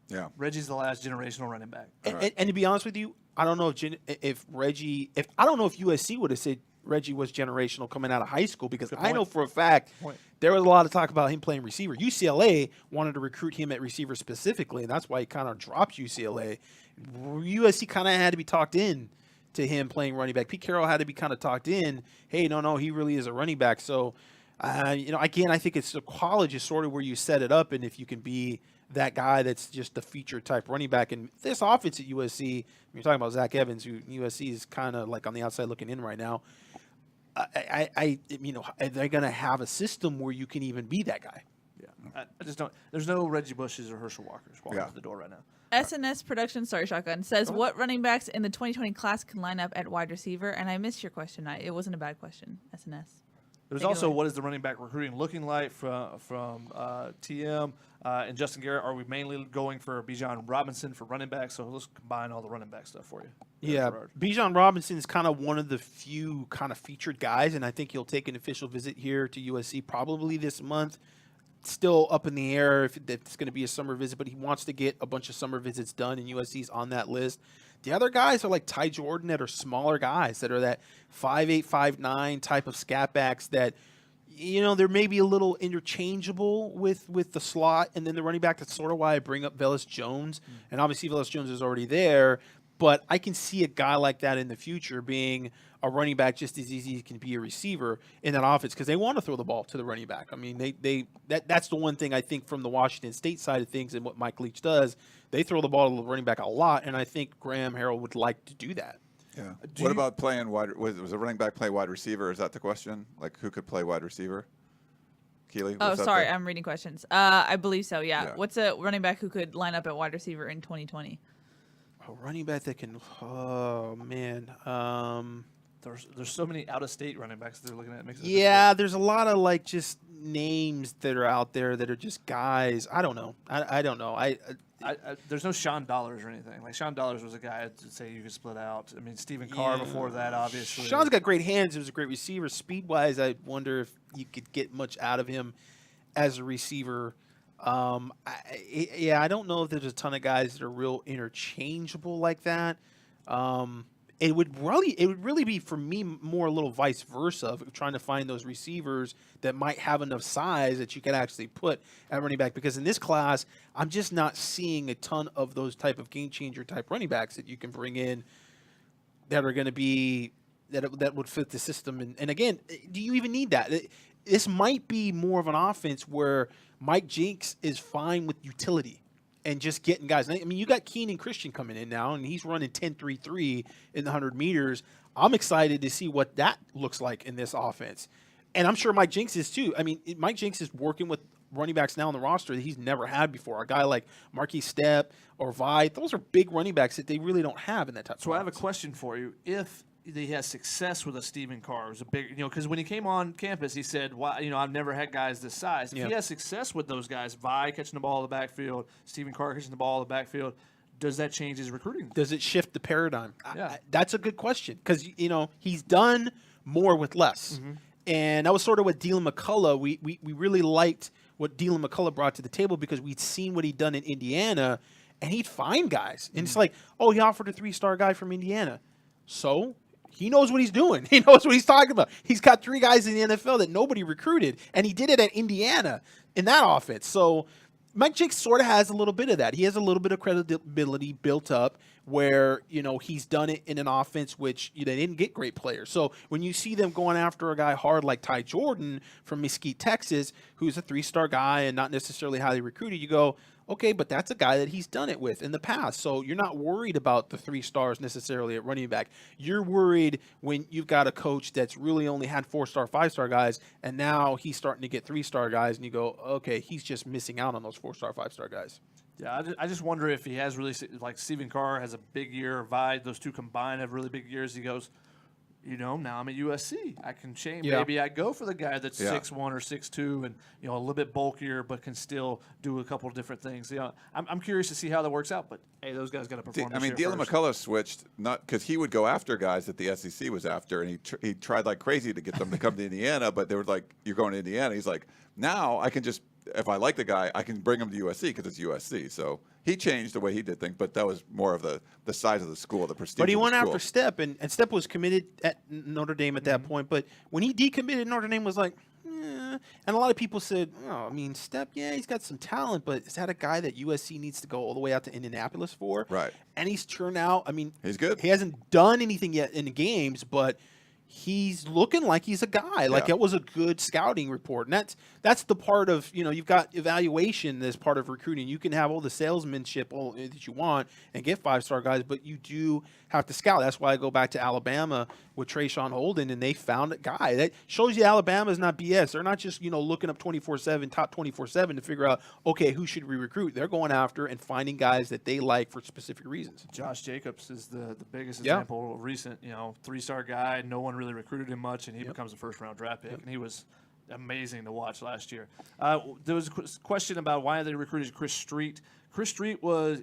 Yeah,
Reggie's the last generational running back.
And to be honest with you, I don't know if Reggie. I don't know if USC would have said Reggie was generational coming out of high school, because I know for a fact there was a lot of talk about him playing receiver. UCLA wanted to recruit him at receiver specifically, and that's why he kind of dropped UCLA. USC kind of had to be talked in to him playing running back. Pete Carroll had to be kind of talked in. Hey, no, he really is a running back. So Again, I think it's the college is sort of where you set it up, and if you can be that guy that's just the feature type running back. And this offense at USC, you're talking about Zach Evans, who USC is kind of like on the outside looking in right now. Are they going to have a system where you can even be that guy?
Yeah, I just don't. There's no Reggie Bushes or Herschel Walkers walking to the door right now.
SNS Production, Shotgun, says, what running backs in the 2020 class can line up at wide receiver? And I missed your question. It wasn't a bad question, SNS.
There's also what is the running back recruiting looking like from TM and Justin Garrett? Are we mainly going for Bijan Robinson for running back? So let's combine all the running back stuff for you.
Yeah, Bijan Robinson is kind of one of the few kind of featured guys, and I think he'll take an official visit here to USC probably this month. Still up in the air if it's going to be a summer visit, but he wants to get a bunch of summer visits done, and USC's on that list. The other guys are like Ty Jordan that are smaller guys that are that 5'8", 5'9" type of scat backs that, they're maybe a little interchangeable with the slot and then the running back. That's sort of why I bring up Velez Jones. And obviously Velez Jones is already there, but I can see a guy like that in the future being a running back just as easy as can be a receiver in that offense because they want to throw the ball to the running back. I mean, that's the one thing I think from the Washington State side of things and what Mike Leach does. They throw the ball to the running back a lot, and I think Graham Harrell would like to do that.
Yeah. What about playing wide? Was a running back play wide receiver? Is that the question? Like, who could play wide receiver? Keely?
Oh, sorry, I'm reading questions. I believe so. Yeah. What's a running back who could line up at wide receiver in 2020?
A running back that can. Oh man.
There's so many out of state running backs that they're looking at.
Yeah, there's a lot of like just names that are out there that are just guys. I don't know. I don't know.
There's no Sean Dollars or anything. Like Sean Dollars was a guy to say you could split out. I mean, Stephen Carr before that, obviously.
Sean's got great hands. He was a great receiver. Speed-wise, I wonder if you could get much out of him as a receiver. I don't know if there's a ton of guys that are real interchangeable like that. It would really be for me more a little vice versa of trying to find those receivers that might have enough size that you can actually put at running back. Because in this class, I'm just not seeing a ton of those type of game changer type running backs that you can bring in that are going to be that would fit the system. And again, do you even need that? This might be more of an offense where Mike Jinks is fine with utility and just getting guys. I mean, you got Keenan Christian coming in now, and he's running 10.33 in the 100 meters. I'm excited to see what that looks like in this offense. And I'm sure Mike Jinks is too. I mean, Mike Jinks is working with running backs now on the roster that he's never had before. A guy like Marquis Stepp or Vi, those are big running backs that they really don't have in that type of
So I have a question for you. If he has success with a Stephen Carr, who's a big, because when he came on campus, he said, "Well, I've never had guys this size." If he has success with those guys, Vi catching the ball in the backfield, Stephen Carr catching the ball in the backfield, does that change his recruiting?
Does it shift the paradigm?
Yeah,
that's a good question because he's done more with less, and that was sort of what Dylan McCullough. We really liked what Dylan McCullough brought to the table because we'd seen what he'd done in Indiana, and he'd find guys, and it's like, oh, he offered a 3-star guy from Indiana, so. He knows what he's doing. He knows what he's talking about. He's got 3 guys in the NFL that nobody recruited, and he did it at Indiana in that offense. So Mike Jinks sort of has a little bit of that. He has a little bit of credibility built up where, he's done it in an offense which they didn't get great players. So when you see them going after a guy hard like Ty Jordan from Mesquite, Texas, who's a 3-star guy and not necessarily highly recruited, you go, okay, but that's a guy that he's done it with in the past. So you're not worried about the 3 stars necessarily at running back. You're worried when you've got a coach that's really only had 4-star, 5-star guys, and now he's starting to get 3-star guys, and you go, okay, he's just missing out on those 4-star, 5-star guys.
Yeah, I just wonder if he has really, like Stephen Carr has a big year, Vi, those two combined have really big years. He goes, now I'm at USC. I can change. Yeah. Maybe I go for the guy that's 6'1" or 6'2" and a little bit bulkier, but can still do a couple of different things. I'm curious to see how that works out. But hey, those guys got to perform.
Dylan McCullough switched not because he would go after guys that the SEC was after, and he tried like crazy to get them to come to Indiana. But they were like, "You're going to Indiana." He's like, "Now I can just." If I like the guy, I can bring him to USC because it's USC. So he changed the way he did things, but that was more of the size of the school, the prestige.
But he went
after
Stepp, and Stepp was committed at Notre Dame at that point. But when he decommitted, Notre Dame was like, and a lot of people said, Stepp, he's got some talent, but is that a guy that USC needs to go all the way out to Indianapolis for?
Right.
And he's turned out,
he's good.
He hasn't done anything yet in the games, but he's looking like he's a guy. Like it was a good scouting report. And that's the part of, you've got evaluation as part of recruiting. You can have all the salesmanship that you want and get 5-star guys, but you do have to scout. That's why I go back to Alabama with Trayshawn Holden, and they found a guy. That shows you Alabama is not BS. They're not just, looking up 24/7, top 24/7 to figure out, okay, who should we recruit? They're going after and finding guys that they like for specific reasons.
Josh Jacobs is the biggest example of recent, 3-star guy. No one really recruited him much, and he becomes a first-round draft pick, and he was amazing to watch last year. There was a question about why they recruited Chris Street. Chris Street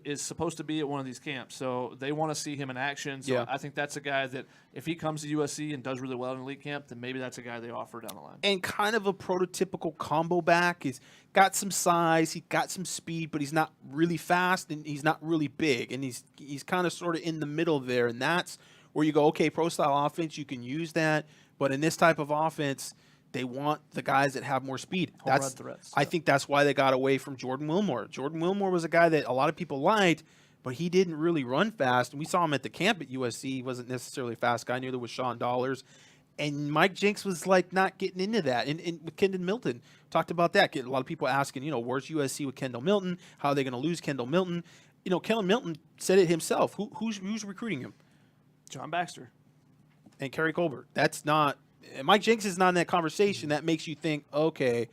is supposed to be at one of these camps, so they want to see him in action. So I think that's a guy that if he comes to USC and does really well in elite camp, then maybe that's a guy they offer down the line.
And kind of a prototypical combo back. He's got some size, he's got some speed, but he's not really fast and he's not really big. And he's kind of sort of in the middle there, and that's where you go, okay, pro-style offense, you can use that, but in this type of offense, they want the guys that have more speed. I think that's why they got away from Jordan Wilmore. Jordan Wilmore was a guy that a lot of people liked, but he didn't really run fast. And we saw him at the camp at USC. He wasn't necessarily a fast guy. Neither was Sean Dollars. And Mike Jenks was like not getting into that. And with Kendall Milton, talked about that. A lot of people asking, where's USC with Kendall Milton? How are they going to lose Kendall Milton? Kendall Milton said it himself. Who's recruiting him?
John Baxter.
And Kerry Colbert. That's not. Mike Jenks is not in that conversation. That makes you think, okay,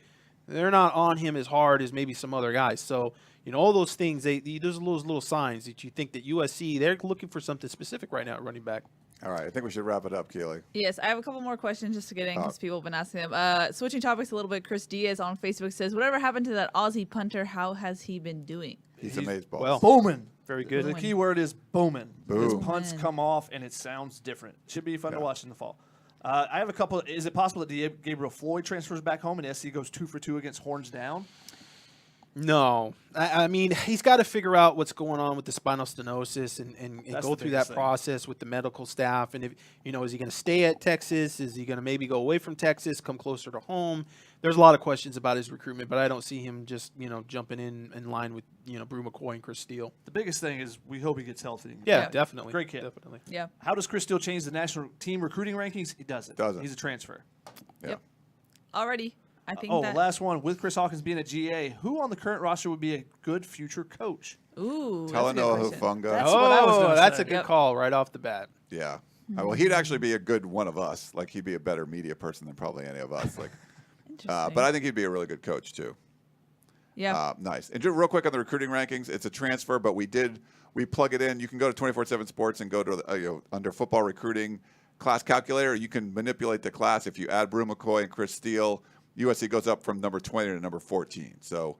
they're not on him as hard as maybe some other guys. So, all those things, there's those little signs that you think that USC, they're looking for something specific right now at running back.
All right, I think we should wrap it up, Keely.
Yes, I have a couple more questions just to get in because people have been asking them. Switching topics a little bit, Chris Diaz on Facebook says, whatever happened to that Aussie punter, how has he been doing?
He's amazing.
Well,
booming.
Very good.
The key word is booming.
Boom.
His punts come off, and it sounds different. Should be fun to watch in the fall. I have a couple. Is it possible that Gabriel Flowe transfers back home and SC goes 2 for 2 against Horns Down?
No. I mean, he's got to figure out what's going on with the spinal stenosis and go through that process with the medical staff. And, if is he going to stay at Texas? Is he going to maybe go away from Texas, come closer to home? There's a lot of questions about his recruitment, but I don't see him just, jumping in line with, Brew McCoy and Chris Steele.
The biggest thing is we hope he gets healthy.
Yeah, definitely.
Great kid.
Definitely.
Yeah.
How does Chris Steele change the national team recruiting rankings? He doesn't. He's a transfer.
Yep. Already. I think
the last one. With Chris Hawkins being a GA, who on the current roster would be a good future coach?
Ooh.
Talanoa Hufanga.
That's what I was going to say.
That's a good call right off the bat.
Yeah. Well, he'd actually be a good one of us. Like, he'd be a better media person than probably any of us. Like, but I think he'd be a really good coach, too.
Yeah.
Nice. And just real quick on the recruiting rankings, it's a transfer, but we plug it in. You can go to 24/7 Sports and go to under football recruiting class calculator. You can manipulate the class. If you add Brew McCoy and Chris Steele, USC goes up from number 20 to number 14. So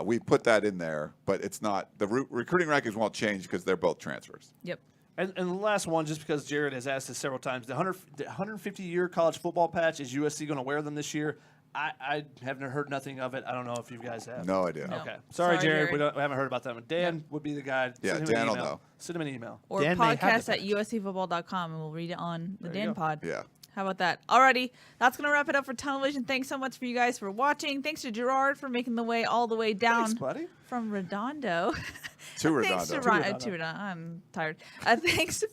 we put that in there, but it's not the recruiting rankings won't change because they're both transfers.
Yep.
And the last one, just because Jared has asked this several times, the 150-year college football patch, is USC going to wear them this year? I haven't heard nothing of it. I don't know if you guys have.
No idea.
No.
Okay. Sorry, Jared. We haven't heard about that one. Dan would be the guy.
Yeah, Dan will know.
Send him an email.
Or
Dan may have
podcast
the
at uscfootball.com, and we'll read it on the Dan Pod.
Yeah.
How about that? Alrighty, that's going to wrap it up for Tunnel Vision. Thanks so much for you guys for watching. Thanks to Gerard for making the way all the way down
Thanks, buddy.
from Redondo.
To
Thanks to
Redondo.
Ryan. To Redondo. I'm tired. Thanks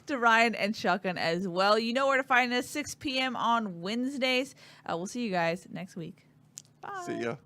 to Ryan and Shotgun as well. You know where to find us, 6 p.m. on Wednesdays. We'll see you guys next week. Bye.
See ya.